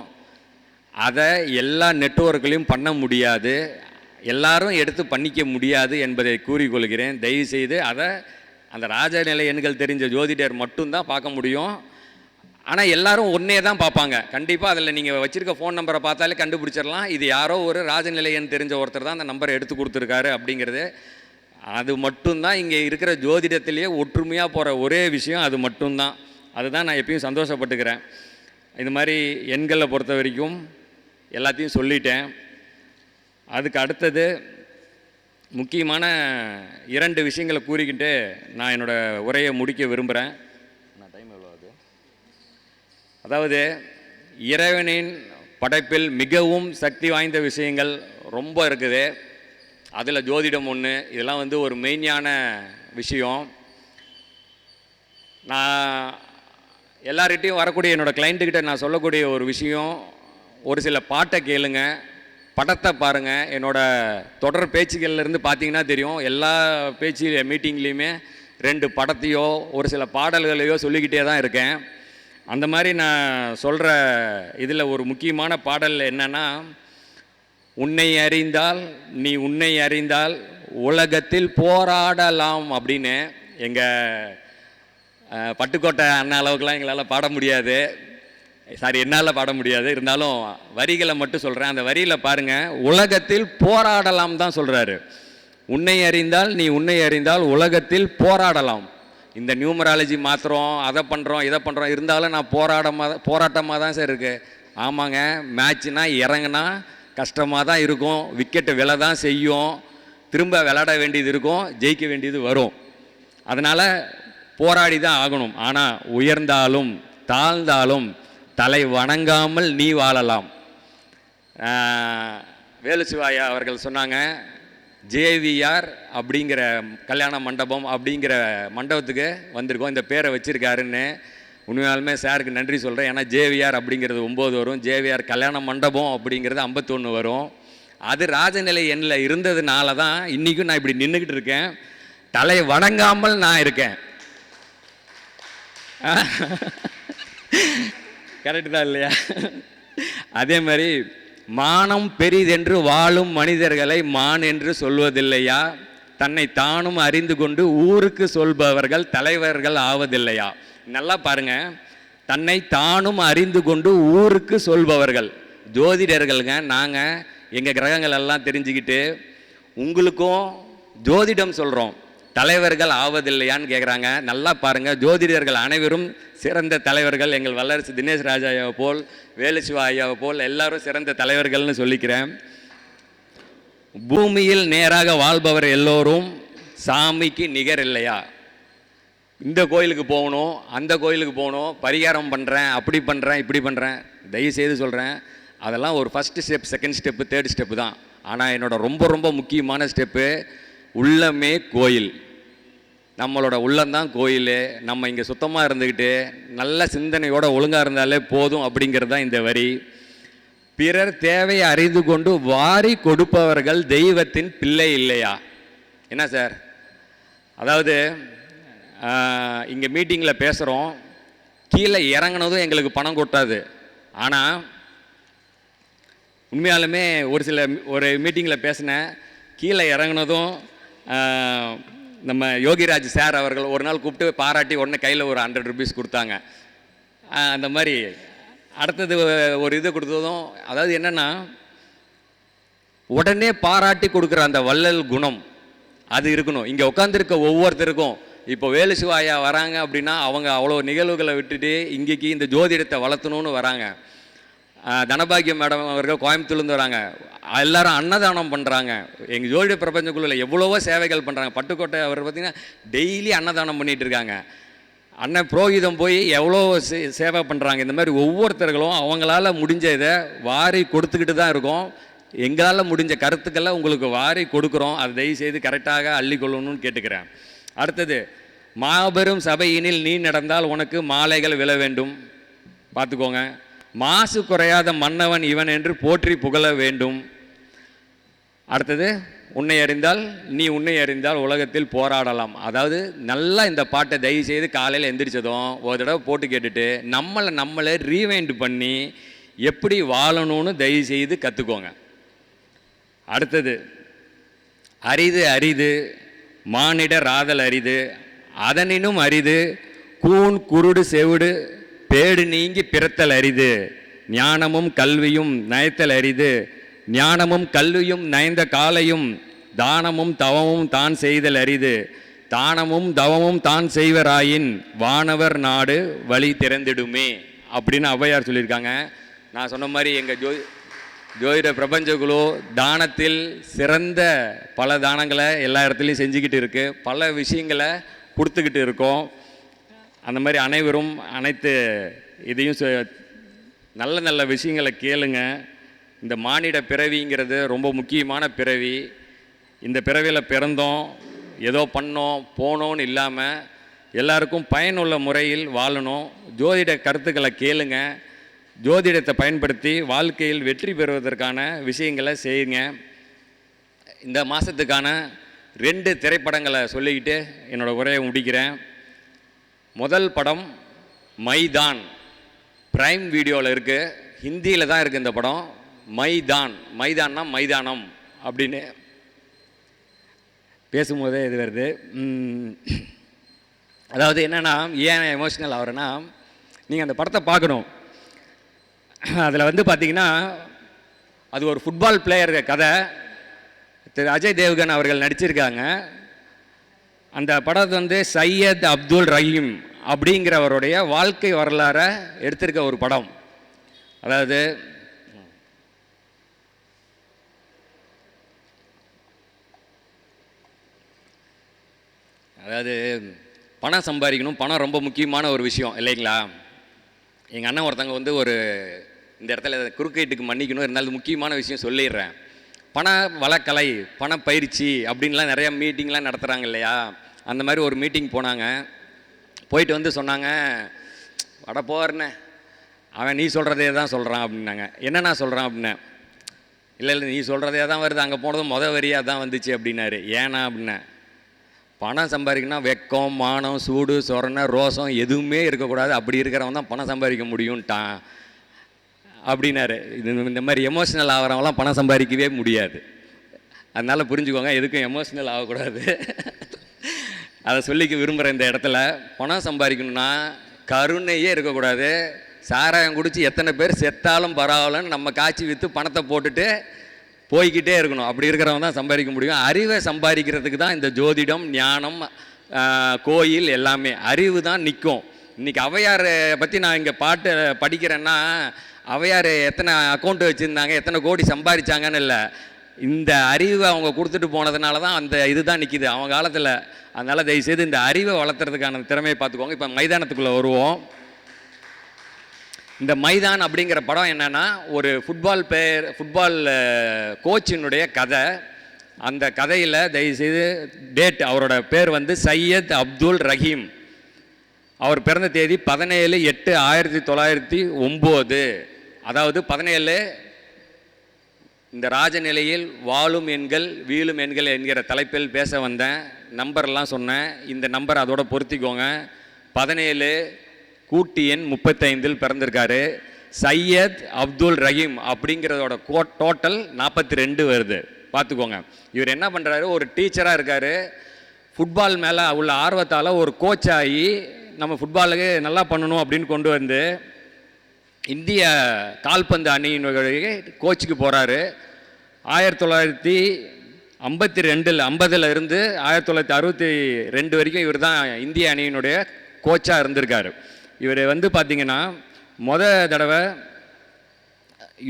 அதை எல்லா நெட்வொர்க்லையும் பண்ண முடியாது, எல்லாரும் எடுத்து பண்ணிக்க முடியாது என்பதை கூறிக்கொள்கிறேன். தயவுசெய்து அதை அந்த ராஜநிலை எண்கள் தெரிஞ்ச ஜோதிடர் மட்டும்தான் பார்க்க முடியும். ஆனால் எல்லாரும் ஒன்றே தான் பார்ப்பாங்க. கண்டிப்பாக அதில் நீங்கள் வச்சுருக்க ஃபோன் நம்பரை பார்த்தாலே கண்டுபிடிச்சிடலாம், இது யாரோ ஒரு ராஜநிலை எண் தெரிஞ்ச ஒருத்தர் தான் அந்த நம்பரை எடுத்து கொடுத்துருக்காரு அப்படிங்கிறது. அது மட்டும்தான் இங்கே இருக்கிற ஜோதிடத்திலேயே ஒற்றுமையாக போகிற ஒரே விஷயம், அது மட்டும்தான். அதுதான் நான் எப்பயும் சந்தோஷப்பட்டுக்கிறேன். இது மாதிரி எண்களை பொறுத்த வரைக்கும் எல்லாத்தையும் சொல்லிட்டேன். அதுக்கு அடுத்தது முக்கியமான 2 விஷயங்களை கூறிக்கிட்டு நான் என்னோடய உரையை முடிக்க விரும்புகிறேன். டைம் எவ்வளோ ஆகுது? அதாவது இறைவனின் படைப்பில் மிகவும் சக்தி வாய்ந்த விஷயங்கள் ரொம்ப இருக்குது. அதில் ஜோதிடம் ஒன்று. இதெல்லாம் ஒரு மெயினான விஷயம். நான் எல்லார்கிட்டையும் வரக்கூடிய என்னோடய கிளைண்ட்டுக்கிட்ட நான் சொல்லக்கூடிய ஒரு விஷயம், ஒரு சில பாட்டை கேளுங்க, படத்தை பாருங்கள். என்னோடய தொடர் பேச்சுகள்லேருந்து பார்த்தீங்கன்னா தெரியும், எல்லா மீட்டிங்லேயுமே 2 படத்தையோ ஒரு சில பாடல்களையோ சொல்லிக்கிட்டே தான் இருக்கேன். அந்த மாதிரி நான் சொல்கிற இதில் ஒரு முக்கியமான பாடல் என்னென்னா, உன்னை அறிந்தால் உலகத்தில் போராடலாம் அப்படின்னு. எங்கள் பட்டுக்கோட்டை அண்ணா அளவுக்குலாம் எங்களால் பாட முடியாது, என்னால் பாட முடியாது. இருந்தாலும் வரிகளை மட்டும் சொல்கிறேன். அந்த வரியில் பாருங்கள், உலகத்தில் போராடலாம் தான் சொல்கிறாரு. உன்னை அறிந்தால் உலகத்தில் போராடலாம். இந்த நியூமராலஜி மாத்திரம் அதை பண்ணுறோம் இதை பண்ணுறோம் இருந்தாலும் நான் போராட்டமாக தான் சார் இருக்குது. ஆமாங்க, மேட்ச்னா இறங்குனா கஷ்டமாக தான் இருக்கும், விக்கெட்டு விழ தான் செய்யும், திரும்ப விளையாட வேண்டியது இருக்கும், ஜெயிக்க வேண்டியது வரும். அதனால் போராடி தான் ஆகணும். ஆனால் உயர்ந்தாலும் தாழ்ந்தாலும் தலை வணங்காமல் நீ வாழலாம். வேலுசிவாயா அவர்கள் சொன்னாங்க, ஜேவிஆர் அப்படிங்கிற கல்யாண மண்டபம் அப்படிங்கிற மண்டபத்துக்கு வந்திருக்கோம், இந்த பேரை வச்சுருக்காருன்னு. உண்மையாலுமே சாருக்கு நன்றி சொல்கிறேன். ஏன்னா ஜேவிஆர் அப்படிங்கிறது 9 வரும், ஜேவிஆர் கல்யாண மண்டபம் அப்படிங்கிறது 51 வரும். அது ராஜநிலை எண்ணில் இருந்ததுனால தான் இன்றைக்கும் நான் இப்படி நின்றுக்கிட்டு இருக்கேன், தலை வணங்காமல் நான் இருக்கேன். கரெக்டு தான் இல்லையா? அதே மாதிரி மானம் பெரிதென்று வாழும் மனிதர்களை மான் என்று சொல்வதில்லையா? தன்னை தானும் அறிந்து கொண்டு ஊருக்கு சொல்பவர்கள் தலைவர்கள் ஆவதில்லையா? நல்லா பாருங்க, தன்னை தானும் அறிந்து கொண்டு ஊருக்கு சொல்பவர்கள் ஜோதிடர்களுங்க. நாங்கள் எங்கள் கிரகங்கள் எல்லாம் தெரிஞ்சுக்கிட்டு உங்களுக்கும் ஜோதிடம் சொல்கிறோம், தலைவர்கள் ஆவதில்லையான்னு கேட்குறாங்க. நல்லா பாருங்கள், ஜோதிடர்கள் அனைவரும் சிறந்த தலைவர்கள். எங்கள் வல்லரசு தினேஷ் ராஜா ஐயாவை போல், வேலுசிவா ஐயாவை போல் எல்லாரும் சிறந்த தலைவர்கள்னு சொல்லிக்கிறேன். பூமியில் நேராக வாழ்பவர் எல்லோரும் சாமிக்கு நிகர் இல்லையா? இந்த கோயிலுக்கு போகணும், அந்த கோயிலுக்கு போகணும், பரிகாரம் பண்ணுறேன், அப்படி பண்ணுறேன், இப்படி பண்ணுறேன். தயவுசெய்து சொல்கிறேன், அதெல்லாம் ஒரு first step, second step, third step தான். ஆனால் என்னோட ரொம்ப ரொம்ப முக்கியமான ஸ்டெப்பு உள்ளமே கோயில். நம்மளோட உள்ளம்தான் கோயில். நம்ம இங்கே சுத்தமாக இருந்துக்கிட்டு நல்ல சிந்தனையோட ஒழுங்காக இருந்தாலே போதும் அப்படிங்கிறது தான் இந்த வரி. பிறர் தேவையை அறிந்து கொண்டு வாரி கொடுப்பவர்கள் தெய்வத்தின் பிள்ளை இல்லையா? என்ன சார், அதாவது இங்கே மீட்டிங்கில் பேசுகிறோம், கீழே இறங்கினதும் எங்களுக்கு பணம் கொட்டாது. ஆனால் உண்மையாலுமே ஒரு மீட்டிங்கில் பேசினேன், கீழே இறங்கினதும் நம்ம யோகிராஜ் சார் அவர்கள் ஒரு நாள் கூப்பிட்டு பாராட்டி உடனே கையில் ஒரு 100 ருபீஸ் கொடுத்தாங்க. அந்த மாதிரி அடுத்தது ஒரு இது கொடுத்ததும், அதாவது என்னென்னா, உடனே பாராட்டி கொடுக்குற அந்த வள்ளல் குணம் அது இருக்கணும். இங்கே உட்காந்துருக்க ஒவ்வொருத்தருக்கும் இப்போ வேலு சிவாயா வராங்க அப்படின்னா அவங்க அவ்வளோ நிகழ்வுகளை விட்டுட்டு இங்கேக்கு இந்த ஜோதிடத்தை வளர்த்தணும்னு வராங்க. தனபாகியம் மேடம் அவர்கள் கோயம்புத்தூர்லேருந்து வராங்க. எல்லாரும் அன்னதானம் பண்ணுறாங்க. எங்கள் ஜோதிட பிரபஞ்சக்குள்ள எவ்வளவோ சேவைகள் பண்ணுறாங்க. பட்டுக்கோட்டை அவர் பார்த்திங்கன்னா டெய்லி அன்னதானம் பண்ணிகிட்டு இருக்காங்க. அண்ணன் புரோகிதம் போய் எவ்வளோ சேவை பண்ணுறாங்க. இந்த மாதிரி ஒவ்வொருத்தர்களும் அவங்களால முடிஞ்ச இதை வாரி கொடுத்துக்கிட்டு தான் இருக்கோம். எங்களால் முடிஞ்ச கருத்துக்களை உங்களுக்கு வாரி கொடுக்குறோம். அதை தயவுசெய்து கரெக்டாக அள்ளிக்கொள்ளணும்னு கேட்டுக்கிறேன். அடுத்தது, மாபெரும் சபையினில் நீ நடந்தால் உனக்கு மாலைகள் விழ வேண்டும். பார்த்துக்கோங்க. மாசு குறையாத மன்னவன் இவன் என்று போற்றி புகழ வேண்டும். அடுத்தது, உன்னை அறிந்தால் நீ உன்னை அறிந்தால் உலகத்தில் போராடலாம். அதாவது நல்லா இந்த பாட்டை தயவு செய்து காலையில் எந்திரிச்சதும் ஒரு தடவை போட்டு கேட்டுட்டு நம்மளை ரீவைண்ட் பண்ணி எப்படி வாழணும்னு தயவு செய்து கற்றுக்கோங்க. அடுத்தது, அரிது அரிது மானிட ராதல் அரிது அதனினும் அரிது கூன் குருடு செவிடு பேடு நீங்கி பிறத்தல் அரிது ஞானமும் கல்வியும் நயத்தல் அரிது ஞானமும் கல்வியும் நயந்த காலையும் தானமும் தவமும் தான் செய்தல் அரிது தானமும் தவமும் தான் செய்வராயின் வானவர் நாடு வழி திறந்திடுமே அப்படின்னு ஔவையார் சொல்லியிருக்காங்க. நான் சொன்ன மாதிரி எங்கள் ஜோதிட பிரபஞ்ச குழு தானத்தில் சிறந்த பல தானங்களை எல்லா இடத்துலையும் செஞ்சுக்கிட்டு இருக்குது. பல விஷயங்களை கொடுத்துக்கிட்டு இருக்கோம். அந்த மாதிரி அனைவரும் அனைத்து இதையும் நல்ல நல்ல விஷயங்களை கேளுங்க. இந்த மானிட பிறவிங்கிறது ரொம்ப முக்கியமான பிறவி. இந்த பிறவியில் பிறந்தோம், ஏதோ பண்ணோம் போனோன்னு இல்லாமல் எல்லாருக்கும் பயனுள்ள முறையில் வாழணும். ஜோதிட கருத்துக்களை கேளுங்க. ஜோதிடத்தை பயன்படுத்தி வாழ்க்கையில் வெற்றி பெறுவதற்கான விஷயங்களை செய்யுங்க. இந்த மாதத்துக்கான 2 திரைப்படங்களை சொல்லிக்கிட்டு என்னோடய உரையை முடிக்கிறேன். முதல் படம் மைதான், பிரைம் வீடியோவில் இருக்குது. ஹிந்தியில் தான் இருக்குது இந்த படம். மைதான்னா மைதானம் அப்படின்னு பேசும்போதே இது வருது. அதாவது என்னென்னா, ஏன் எமோஷ்னல் ஆகிறேன்னா, நீங்கள் அந்த படத்தை பார்க்கணும். அதில் வந்து பார்த்திங்கன்னா அது ஒரு ஃபுட்பால் பிளேயர் கதை. திரு அஜய் தேவ்கன் அவர்கள் நடிச்சிருக்காங்க. அந்த படத்தை வந்து சையத் அப்துல் ரஹீம் அப்படிங்கிறவருடைய வாழ்க்கை வரலாறை எடுத்திருக்க ஒரு படம். அதாவது பணம் சம்பாதிக்கணும். பணம் ரொம்ப முக்கியமான ஒரு விஷயம் இல்லைங்களா? எங்கள் அண்ணன் ஒருத்தங்க வந்து இந்த இடத்துல குறுக்கீட்டுக்கு மன்னிக்கணும், இருந்தாலும் முக்கியமான விஷயம் சொல்லிடுறேன். பண வளக்கலை, பணப்பயிற்சி அப்படின்லாம் நிறையா மீட்டிங்லாம் நடத்துகிறாங்க இல்லையா? அந்த மாதிரி ஒரு மீட்டிங் போனாங்க. போயிட்டு வந்து சொன்னாங்க, வட போகிறண்ணே அவன் நீ சொல்கிறதே தான் சொல்கிறான் அப்படின்னாங்க. என்னண்ணா சொல்கிறான் அப்படின்னேன். இல்லை நீ சொல்கிறதே தான் வருது, அங்கே போனதும் வரியாக தான் வந்துச்சு அப்படின்னாரு. ஏன்னா அப்படின்னேன், பணம் சம்பாதிக்கணும்னா வெக்கம், மானம், சூடு, சொரணை, ரோசம் எதுவுமே இருக்கக்கூடாது. அப்படி இருக்கிறவன் தான் பணம் சம்பாதிக்க முடியும்ட்டான் அப்படின்னாரு. இந்த மாதிரி எமோஷ்னல் ஆகிறவங்களாம் பணம் சம்பாதிக்கவே முடியாது. அதனால் புரிஞ்சுக்கோங்க, எதுக்கும் எமோஷ்னல் ஆகக்கூடாது. அதை சொல்லிக்க விரும்புகிறேன். இந்த இடத்துல பணம் சம்பாதிக்கணும்னா கருணையே இருக்கக்கூடாது. சாராயம் குடித்து எத்தனை பேர் செத்தாலும் பரவாயில்லன்னு நம்ம காய்ச்சி விற்று பணத்தை போட்டுட்டு போய்கிட்டே இருக்கணும். அப்படி இருக்கிறவங்க தான் சம்பாதிக்க முடியும். அறிவை சம்பாதிக்கிறதுக்கு தான் இந்த ஜோதிடம், ஞானம், கோயில் எல்லாமே. அறிவு தான் நிற்கும். இன்றைக்கி ஔவையாரை பற்றி நான் இங்கே பாட்டு படிக்கிறேன்னா, ஔவையார் எத்தனை அக்கௌண்ட் வச்சுருந்தாங்க, எத்தனை கோடி சம்பாதிச்சாங்கன்னு இல்லை, இந்த அறிவை அவங்க கொடுத்துட்டு போனதுனால தான் அந்த இது தான் நிற்கிது அவங்க காலத்தில். அதனால் தயவுசெய்து இந்த அறிவை வளர்த்துறதுக்கான திறமையை பார்த்துக்கோங்க. இப்போ மைதானத்துக்குள்ளே வருவோம். இந்த மைதான் அப்படிங்கிற படம் என்னென்னா, ஒரு ஃபுட்பால் கோச்சினுடைய கதை. அந்த கதையில் தயவுசெய்து டேட், அவரோட பேர் வந்து சையத் அப்துல் ரஹீம். அவர் பிறந்த தேதி 17/8/1909. அதாவது 17 இந்த ராஜநிலையில் வாழும் எண்கள் வீழும் எண்கள் என்கிற தலைப்பில் பேச வந்தேன். நம்பர்லாம் சொன்னேன். இந்த நம்பர் அதோட பொருத்திக்கோங்க. 17 கூட்டு எண் 35 பிறந்திருக்காரு. சையத் அப்துல் ரஹீம் அப்படிங்கிறதோட டோட்டல் 42 வருது. பார்த்துக்கோங்க. இவர் என்ன பண்ணுறாரு, ஒரு டீச்சராக இருக்கார். ஃபுட்பால் மேலே உள்ள ஆர்வத்தால் ஒரு கோச் ஆகி நம்ம ஃபுட்பாலுக்கு நல்லா பண்ணணும் அப்படின்னு கொண்டு வந்து இந்திய கால்பந்து அணியினுடைய கோச்சுக்கு போகிறாரு. 1952 இருந்து 1962 வரைக்கும் இவர் தான் இந்திய அணியினுடைய கோச்சாக இருந்திருக்காரு. இவர் வந்து பார்த்திங்கன்னா தடவை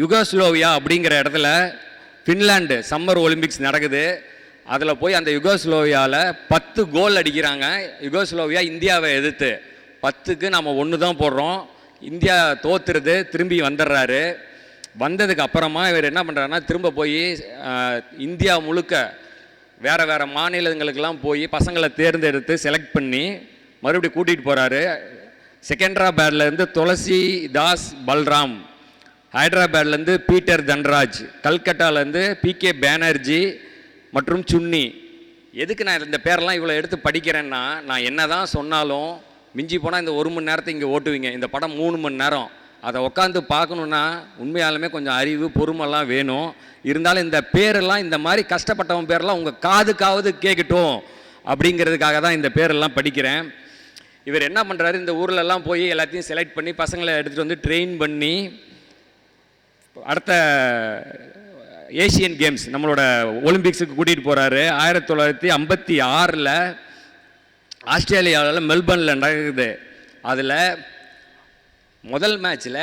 யுகோஸ்லோவியா அப்படிங்கிற இடத்துல ஃபின்லாண்டு சம்மர் ஒலிம்பிக்ஸ் நடக்குது. அதில் போய் அந்த யுகோஸ்லோவியாவில் 10 கோல் அடிக்கிறாங்க. யுகோஸ்லோவியா இந்தியாவை எதிர்த்து 10க்கு நம்ம 1 தான் போடுறோம். இந்தியா தோத்துருது, திரும்பி வந்துடுறாரு. வந்ததுக்கு அப்புறமா இவர் என்ன பண்ணுறாருன்னா திரும்ப போய் இந்தியா முழுக்க வேறு வேறு மாநிலங்களுக்கெல்லாம் போய் பசங்களை தேர்ந்தெடுத்து செலக்ட் பண்ணி மறுபடியும் கூட்டிகிட்டு போகிறாரு. செகண்டராபாத்லேருந்து துளசி தாஸ் பல்ராம், ஹைதராபாத்லேருந்து பீட்டர் தன்ராஜ், கல்கட்டாலேருந்து PK பேனர்ஜி மற்றும் சுன்னி. எதுக்கு நான் இந்த பேரெல்லாம் இவ்வளோ எடுத்து படிக்கிறேன்னா, நான் என்ன தான் சொன்னாலும் மிஞ்சி போனால் இந்த 1 மணி நேரத்தை இங்கே ஓட்டுவீங்க. இந்த படம் 3 மணி நேரம். அதை உட்காந்து பார்க்கணுன்னா உண்மையாலுமே கொஞ்சம் அறிவு பொறுமெல்லாம் வேணும். இருந்தாலும் இந்த பேரெல்லாம், இந்த மாதிரி கஷ்டப்பட்டவன் பேரெல்லாம் உங்கள் காதுக்காவது கேட்கட்டும் அப்படிங்கிறதுக்காக தான் இந்த பேரெல்லாம் படிக்கிறேன். இவர் என்ன பண்ணுறாரு, இந்த ஊர்லெல்லாம் போய் எல்லாத்தையும் செலக்ட் பண்ணி பசங்களை எடுத்துகிட்டு வந்து ட்ரெயின் பண்ணி அடுத்த ஏஷியன் கேம்ஸ் நம்மளோட ஒலிம்பிக்ஸுக்கு கூட்டிகிட்டு போகிறாரு. 1956 ஆஸ்திரேலியாவில் மெல்பர்னில் நடக்குது. அதில் முதல் மேட்ச்சில்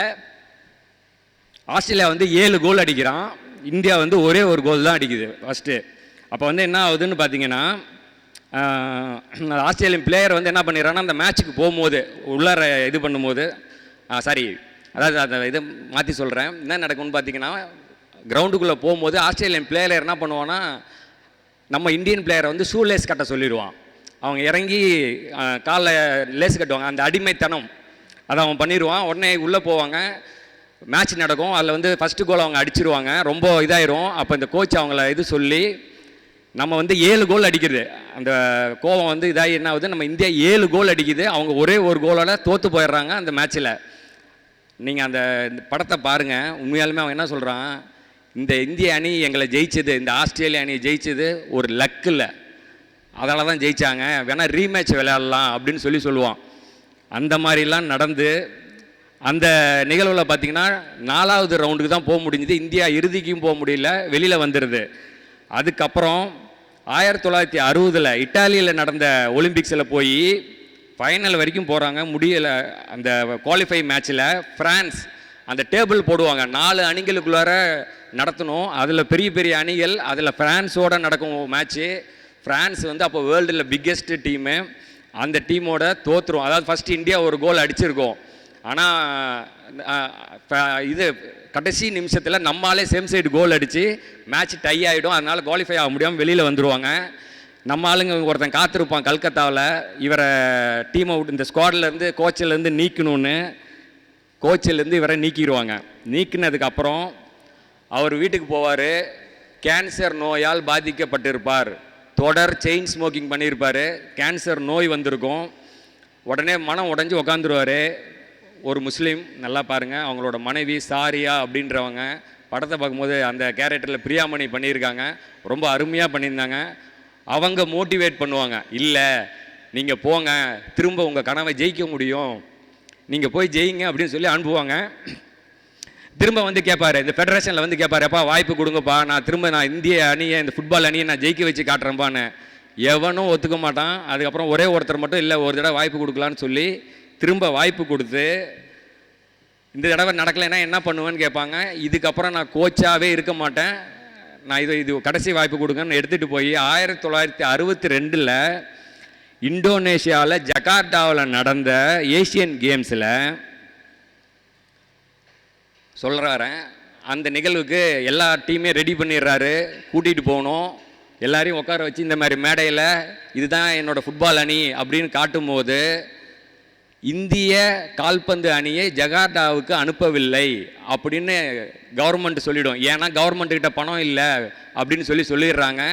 ஆஸ்திரேலியா வந்து 7 கோல் அடிக்கிறான், இந்தியா வந்து ஒரே ஒரு கோல் தான் அடிக்குது ஃபஸ்ட்டு. அப்போ வந்து என்ன ஆகுதுன்னு பார்த்தீங்கன்னா, ஆஸ்திரேலியன் பிளேயர் வந்து என்ன பண்ணிடுறான்னா அந்த மேட்ச்சுக்கு போகும்போது உள்ளார இது பண்ணும்போது அதாவது அந்த இதை மாற்றி சொல்கிறேன். என்ன நடக்கும்னு பார்த்தீங்கன்னா, கிரவுண்டுக்குள்ளே போகும்போது ஆஸ்திரேலியன் பிளேயர் என்ன பண்ணுவான்னா நம்ம இந்தியன் பிளேயரை வந்து ஷூ லேஸ் கட்ட சொல்லிடுவான். அவங்க இறங்கி காலில் லேஸ் கட்டுவாங்க. அந்த அடிமைத்தனம் அதை அவன் பண்ணிடுவான். உடனே உள்ளே போவாங்க, மேட்ச் நடக்கும். அதில் வந்து ஃபஸ்ட்டு கோல் அவங்க அடிச்சிருவாங்க, ரொம்ப இதாயிரும். அப்போ இந்த கோச் அவங்கள இது சொல்லி நம்ம வந்து 7 கோல் அடிக்கிறது, அந்த கோவம் வந்து இதாகி என்ன ஆகுது, நம்ம இந்தியா 7 கோல் அடிக்குது, அவங்க ஒரே ஒரு கோலோட தோற்று போயிடுறாங்க அந்த மேட்ச்சில். நீங்கள் அந்த படத்தை பாருங்கள். உண்மையாலுமே அவன் என்ன சொல்கிறான், இந்த இந்திய அணி எங்களை ஜெயிச்சது, இந்த ஆஸ்திரேலியா அணி ஜெயிச்சது ஒரு லக்கு இல்லை, அதனால தான் ஜெயித்தாங்க, வேணால் ரீமேட்ச் விளையாடலாம் அப்படின்னு சொல்லுவான். அந்த மாதிரிலாம் நடந்து அந்த நிகழ்வில் பார்த்திங்கன்னா 4வது ரவுண்டுக்கு தான் போக முடிஞ்சுது. இந்தியா இறுதிக்கும் போக முடியல, வெளியில் வந்துடுது. அதுக்கப்புறம் 1960 இட்டாலியில் நடந்த ஒலிம்பிக்ஸில் போய் ஃபைனல் வரைக்கும் போகிறாங்க, முடியலை. அந்த குவாலிஃபை மேட்ச்சில் ஃப்ரான்ஸ் அந்த டேபிள் போடுவாங்க, 4 அணிகளுக்குள்ளார நடத்தணும். அதில் பெரிய பெரிய அணிகள், அதில் ஃப்ரான்ஸோடு நடக்கும் மேட்ச்சு. ஃப்ரான்ஸ் வந்து அப்போ வேர்ல்டில் பிக்கெஸ்ட் டீமு. அந்த டீமோட தோற்றுரும். அதாவது ஃபஸ்ட்டு இந்தியா ஒரு கோல் அடிச்சிருக்கோம், ஆனால் இது கடைசி நிமிஷத்தில் நம்மளாலே சேம் சைடு கோல் அடித்து மேட்ச் டை ஆகிடும். அதனால் குவாலிஃபை ஆக முடியாமல் வெளியில் வந்துடுவாங்க. நம்ம ஆளுங்க ஒருத்தன் காத்திருப்பான் கல்கத்தாவில், இவரை டீமை விட்டு இந்த ஸ்குவாட்லேருந்து கோச்சிலேருந்து நீக்கணும்னு, கோச்சிலேருந்து இவரை நீக்கிடுவாங்க. நீக்கினதுக்கப்புறம் அவர் வீட்டுக்கு போவார். கேன்சர் நோயால் பாதிக்கப்பட்டிருப்பார், தொடர் செயின் ஸ்மோக்கிங் பண்ணியிருப்பார், கேன்சர் நோய் வந்திருக்கும். உடனே மனம் உடஞ்சி உக்காந்துருவார். ஒரு முஸ்லீம், நல்லா பாருங்கள், அவங்களோட மனைவி சாரியா அப்படின்றவங்க, படத்தை பார்க்கும்போது அந்த கேரக்டரில் பிரியாமணி பண்ணியிருக்காங்க, ரொம்ப அருமையாக பண்ணியிருந்தாங்க. அவங்க மோட்டிவேட் பண்ணுவாங்க, இல்லை நீங்கள் போங்க, திரும்ப உங்கள் கனவை ஜெயிக்க முடியும், நீங்கள் போய் ஜெயிங்க அப்படின்னு சொல்லி அனுப்புவாங்க. திரும்ப வந்து கேட்பார், இந்த ஃபெடரேஷனில் வந்து கேட்பார், எப்பா வாய்ப்பு கொடுங்கப்பா, நான் இந்திய அணியை, இந்த ஃபுட்பால் அணியை நான் ஜெயிக்க வச்சு காட்டுறேன்ப்பான்னு. எவனும் ஒத்துக்க மாட்டான். அதுக்கப்புறம் ஒரே ஒருத்தர் மட்டும், இல்லை ஒரு தடவை வாய்ப்பு கொடுக்கலான்னு சொல்லி திரும்ப வாய்ப்பு கொடுத்து, இந்த தடவை நடக்கலைன்னா என்ன பண்ணுவேன்னு கேட்பாங்க. இதுக்கப்புறம் நான் கோச்சாகவே இருக்க மாட்டேன், நான் இது கடைசி வாய்ப்பு கொடுங்கன்னு எடுத்துகிட்டு போய் 1962 இந்தோனேஷியாவில் ஜகார்த்தாவில் நடந்த ஏஷியன் கேம்ஸில் சொல்கிறாரேன். அந்த நிகழ்வுக்கு எல்லா டீமே ரெடி பண்ணிடுறாரு, கூட்டிகிட்டு போகணும். எல்லாரையும் உட்கார வச்சு இந்த மாதிரி மேடையில் இதுதான் என்னோடய ஃபுட்பால் அணி அப்படின்னு காட்டும்போது, இந்திய கால்பந்து அணியை ஜகார்த்தாவுக்கு அனுப்பவில்லை அப்படின்னு கவர்மெண்ட் சொல்லிடும். ஏன்னா கவர்மெண்ட்டுக்கிட்ட பணம் இல்லை அப்படின்னு சொல்லிடுறாங்க.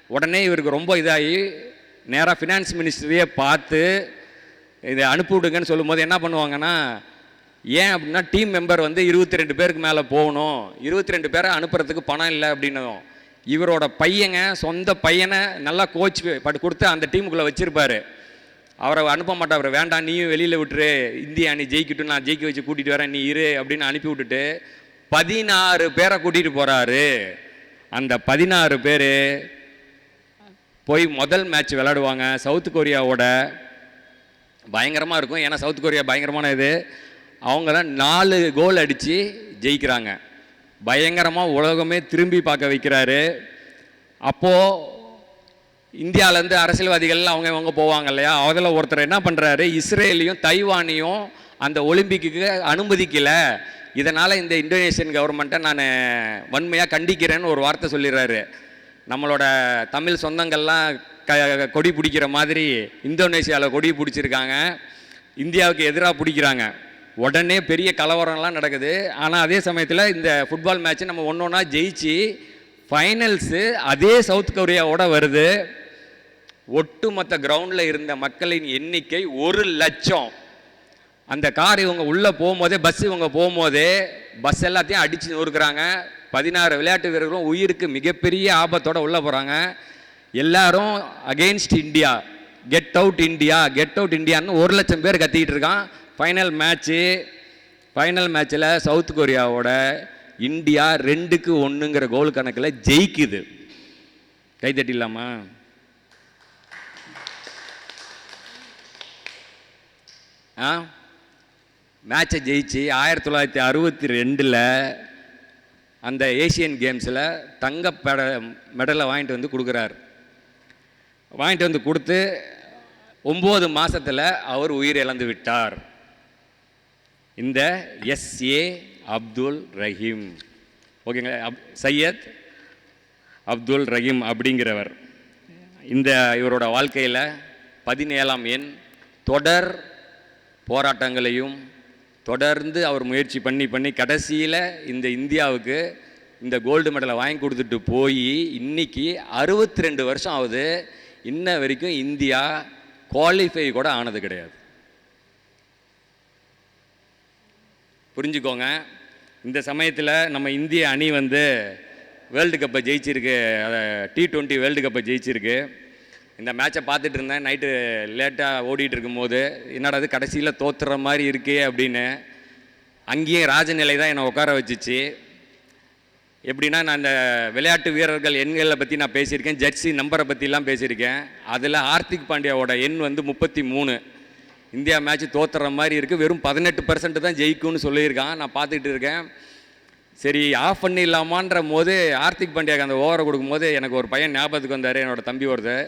உடனே இவருக்கு ரொம்ப இதாகி நேராக ஃபினான்ஸ் மினிஸ்ட்ரியை பார்த்து இதை அனுப்பிவிடுங்கன்னு சொல்லும்போது என்ன பண்ணுவாங்கன்னா, ஏன் அப்படின்னா டீம் மெம்பர் வந்து 22 பேருக்கு மேலே போகணும், 22 பேரை அனுப்புறதுக்கு பணம் இல்லை அப்படின்னதும், இவரோட பையங்க சொந்த பையனை நல்லா கோச் கொடுத்து அந்த டீமுக்குள்ளே வச்சுருப்பார். அவரை அனுப்ப மாட்டார். அவரை வேண்டாம், நீயும் வெளியில் விட்டுரு, இந்திய அணி ஜெயிக்கட்டும், நான் ஜெயிக்க வச்சு கூட்டிகிட்டு வரேன், நீ இரு அப்படின்னு அனுப்பி விட்டுட்டு 16 பேரை கூட்டிகிட்டு போகிறாரு. அந்த 16 பேர் போய் முதல் மேட்ச் விளையாடுவாங்க சவுத் கொரியாவோட. பயங்கரமாக இருக்கும், ஏன்னா சவுத் கொரியா பயங்கரமான இது. அவங்க தான் 4 கோல் அடித்து ஜெயிக்கிறாங்க. பயங்கரமாக உலகமே திரும்பி பார்க்க வைக்கிறாரு. அப்போது இந்தியாவிலேருந்து அரசியல்வாதிகள் அவங்க போவாங்க இல்லையா, அதில் ஒருத்தர் என்ன பண்ணுறாரு, இஸ்ரேலையும் தைவானையும் அந்த ஒலிம்பிக்கு அனுமதிக்கலை, இதனால் இந்த இந்தோனேஷியன் கவர்மெண்ட்டை நான் வன்மையாக கண்டிக்கிறேன்னு ஒரு வார்த்தை சொல்லிடுறாரு. நம்மளோட தமிழ் சொந்தங்கள்லாம் கொடி பிடிக்கிற மாதிரி இந்தோனேஷியாவில் கொடி பிடிச்சிருக்காங்க, இந்தியாவுக்கு எதிராக பிடிக்கிறாங்க. உடனே பெரிய கலவரம்லாம் நடக்குது. ஆனால் அதே சமயத்தில் இந்த ஃபுட்பால் மேட்ச்சு நம்ம ஒன்றா ஜெயிச்சு ஃபைனல்ஸு அதே சவுத் கொரியாவோட வருது. ஒட்டுமொத்த கிரவுண்டில் இருந்த மக்களின் எண்ணிக்கை 1,00,000. அந்த கார் இவங்க உள்ளே போகும்போதே, இவங்க போகும்போதே பஸ் எல்லாத்தையும் அடித்து நொறுக்குறாங்க. 16 விளையாட்டு வீரர்களும் உயிருக்கு மிகப்பெரிய ஆபத்தோடு உள்ளே போகிறாங்க. எல்லாரும் against India, get out India, get out இந்தியான்னு 1,00,000 பேர் கத்திக்கிட்டு இருக்கான். ஃபைனல் மேட்ச்சில் சவுத் கொரியாவோட இந்தியா 2-1 கோல் கணக்கில் ஜெயிக்குது. கைத்தட்டிடலாமா? மேட்சை ஜெயிச்சு 1962 அந்த ஏசியன் கேம்ஸில் தங்க மெடலை வாங்கிட்டு வந்து கொடுக்குறார். வாங்கிட்டு வந்து கொடுத்து 9 மாதத்தில் அவர் உயிர் இழந்து விட்டார். இந்த S.A. அப்துல் ரஹீம், ஓகேங்களா, சையத் அப்துல் ரஹீம் அப்படிங்கிறவர். இந்த இவரோட வாழ்க்கையில் 17ஆம் எண் தொடர் போராட்டங்களையும் தொடர்ந்து அவர் முயற்சி பண்ணி கடைசியில் இந்த இந்தியாவுக்கு இந்த கோல்டு மெடலை வாங்கி கொடுத்துட்டு போய் இன்னைக்கு 62 வருஷம் ஆகுது. இன்ன வரைக்கும் இந்தியா குவாலிஃபை கூட ஆனது கிடையாது. புரிஞ்சுக்கோங்க. இந்த சமயத்தில் நம்ம இந்திய அணி வந்து வேர்ல்டு கப்பை ஜெயிச்சிருக்கு, T20 வேர்ல்டு கப்பை ஜெயிச்சிருக்கு. இந்த மேட்சை பார்த்துட்டு இருந்தேன், நைட்டு லேட்டாக ஓடிட்டு இருக்கும்போது, என்னடா அது கடைசியில் தோத்துற மாதிரி இருக்கே அப்படின்னு. அங்கேயும் ராஜநிலை தான் என்னை உட்கார வச்சிச்சு. எப்படின்னா, நான் இந்த விளையாட்டு வீரர்கள் எண்களை பற்றி நான் பேசியிருக்கேன், ஜெர்சி நம்பரை பற்றிலாம் பேசியிருக்கேன். அதில் ஹார்திக் பாண்டியாவோட எண் வந்து 33. இந்தியா மேட்ச் தோத்துற மாதிரி இருக்குது, வெறும் 18% தான் ஜெயிக்கும்னு சொல்லியிருக்கான். நான் பார்த்துக்கிட்டு இருக்கேன். சரி ஆஃப் பண்ணிடலாமான்ற போது ஹார்திக் பாண்டியாவுக்கு அந்த ஓவரை கொடுக்கும்போது எனக்கு ஒரு பையன் ஞாபகத்துக்கு வந்தார், என்னோடய தம்பி ஒருத்தர்.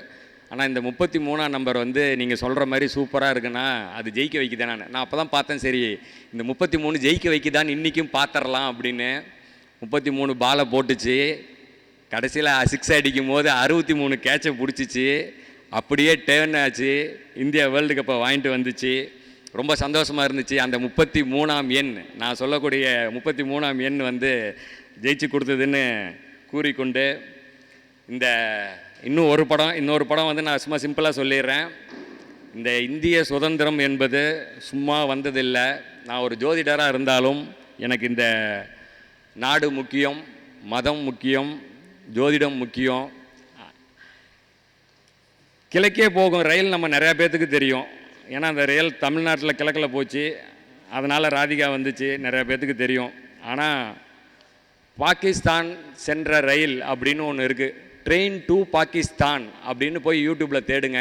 ஆனால் இந்த 33ஆம் நம்பர் வந்து நீங்கள் சொல்கிற மாதிரி சூப்பராக இருக்குன்னா அது ஜெயிக்க வைக்குதானே. நான் அப்போ தான் பார்த்தேன், சரி இந்த 33 ஜெயிக்க வைக்குதான்னு இன்றைக்கும் பார்த்துடலாம் அப்படின்னு. 33 பாலை போட்டுச்சு. கடைசியில் 6 அடிக்கும் போது 63 கேட்சை பிடிச்சிச்சு. அப்படியே டேர்ன் ஆச்சு, இந்தியா வேர்ல்டு கப்பை வாங்கிட்டு வந்துச்சு. ரொம்ப சந்தோஷமாக இருந்துச்சு. அந்த 33ஆம் எண், நான் சொல்லக்கூடிய 33ஆம் எண் வந்து ஜெயிச்சு கொடுத்ததுன்னு கூறிக்கொண்டு, இந்த இன்னொரு படம் வந்து நான் சும்மா சிம்பிளாக சொல்லிடுறேன். இந்த இந்திய சுதந்திரம் என்பது சும்மா வந்ததில்லை. நான் ஒரு ஜோதிடராக இருந்தாலும் எனக்கு இந்த நாடு முக்கியம், மதம் முக்கியம், ஜோதிடம் முக்கியம். கிழக்கே போகும் ரயில் நம்ம நிறையா பேர்த்துக்கு தெரியும். ஏன்னா அந்த ரயில் தமிழ்நாட்டில் கிழக்கில் போச்சு, அதனால் ராதிகா வந்துச்சு, நிறையா பேர்த்துக்கு தெரியும். ஆனால் பாகிஸ்தான் சென்ற ரயில் அப்படின்னு ஒன்று இருக்குது, ட்ரெயின் டு பாகிஸ்தான் அப்படின்னு போய் யூடியூப்பில் தேடுங்க.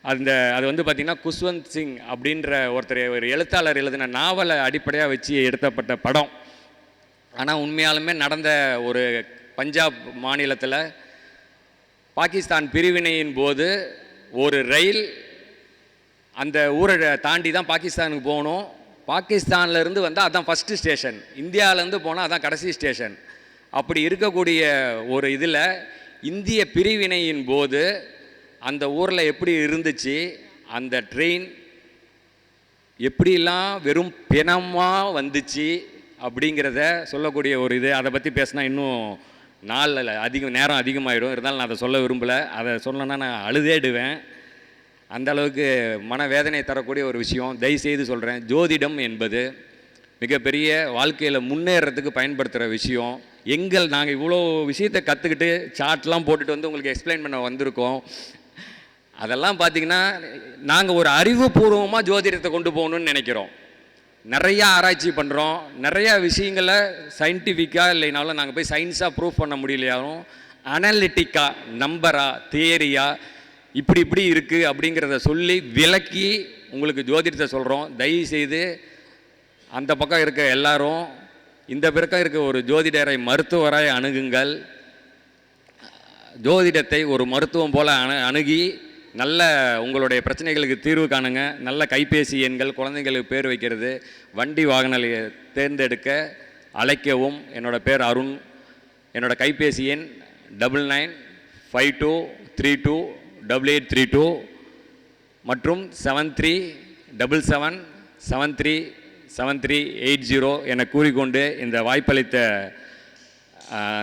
அது வந்து பார்த்திங்கன்னா குஷ்வந்த் சிங் அப்படின்ற ஒரு எழுத்தாளர் எழுதின நாவலை அடிப்படையாக வச்சு எடுத்தப்பட்ட படம். ஆனால் உண்மையாலுமே நடந்த ஒரு பஞ்சாப் மாநிலத்தில் பாகிஸ்தான் பிரிவினையின் போது ஒரு ரயில் அந்த ஊரை தாண்டி தான் பாகிஸ்தானுக்கு போகணும். பாகிஸ்தான்லேருந்து வந்தால் அதுதான் ஃபஸ்ட்டு ஸ்டேஷன், இந்தியாவிலேருந்து போனால் அதுதான் கடைசி ஸ்டேஷன். அப்படி இருக்கக்கூடிய ஒரு இதில் இந்திய பிரிவினையின் போது அந்த ஊரில் எப்படி இருந்துச்சு, அந்த ட்ரெயின் எப்படிலாம் வெறும் பிணமாக வந்துச்சு அப்படிங்கிறத சொல்லக்கூடிய ஒரு இது. அதை பற்றி பேசினா இன்னும் நேரம் அதிகமாகிடும். இருந்தாலும் நான் அதை சொல்ல விரும்பலை. அதை சொல்லணுன்னா நான் அழுதேடுவேன். அந்த அளவுக்கு மனவேதனை தரக்கூடிய ஒரு விஷயம். தயவுசெய்து சொல்கிறேன், ஜோதிடம் என்பது மிகப்பெரிய வாழ்க்கையில் முன்னேறத்துக்கு பயன்படுத்துகிற விஷயம். நாங்கள் இவ்வளோ விஷயத்தை கற்றுக்கிட்டு சார்ட்லாம் போட்டுட்டு வந்து உங்களுக்கு எக்ஸ்பிளைன் பண்ண வந்திருக்கோம். அதெல்லாம் பார்த்திங்கன்னா நாங்கள் ஒரு அறிவுபூர்வமாக ஜோதிடத்தை கொண்டு போகணுன்னு நினைக்கிறோம். நிறையா ஆராய்ச்சி பண்ணுறோம். நிறையா விஷயங்களை சயின்டிஃபிக்காக இல்லைனாலும் நாங்கள் போய் சயின்ஸாக ப்ரூவ் பண்ண முடியலையாலும் அனலிட்டிக்காக நம்பராக தியரியாக இப்படி இருக்குது அப்படிங்கிறத சொல்லி விளக்கி உங்களுக்கு ஜோதிடத்தை சொல்கிறோம். தயவுசெய்து அந்த பக்கம் இருக்க எல்லாரும் இந்த பக்கம் இருக்க ஒரு ஜோதிடரை மருத்துவராய் அணுகுங்கள். ஜோதிடத்தை ஒரு மருத்துவம் போல் அணுகி நல்ல உங்களுடைய பிரச்சனைகளுக்கு தீர்வு காணுங்க. நல்ல கைபேசி எண்கள், குழந்தைங்களுக்கு பேர் வைக்கிறது, வண்டி வாகனங்களை தேர்ந்தெடுக்க அழைக்கவும். என்னோடய பேர் அருண். என்னோடய கைபேசி எண் 9952328832 மற்றும் 7377737380 என கூறிக்கொண்டு இந்த வாய்ப்பளித்த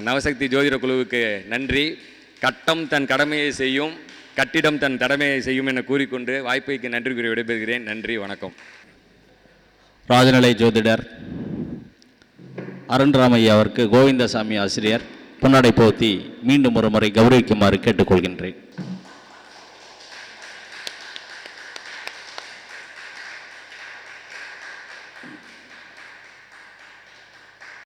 நவசக்தி ஜோதிட குழுவுக்கு நன்றி. கட்டம் தன் கடமையை செய்யும், கட்டிடம் தன் கடமையை செய்யும் என கூறிக்கொண்டு வாய்ப்புக்கு நன்றி கூறி விடைபெறுகிறேன். நன்றி, வணக்கம். ராஜநிலை ஜோதிடர் அருண்ராமையா அவருக்கு கோவிந்தசாமி ஆசிரியர் பொன்னாடை போத்தி மீண்டும் ஒரு முறை கௌரவிக்குமாறு கேட்டுக்கொள்கின்றேன்.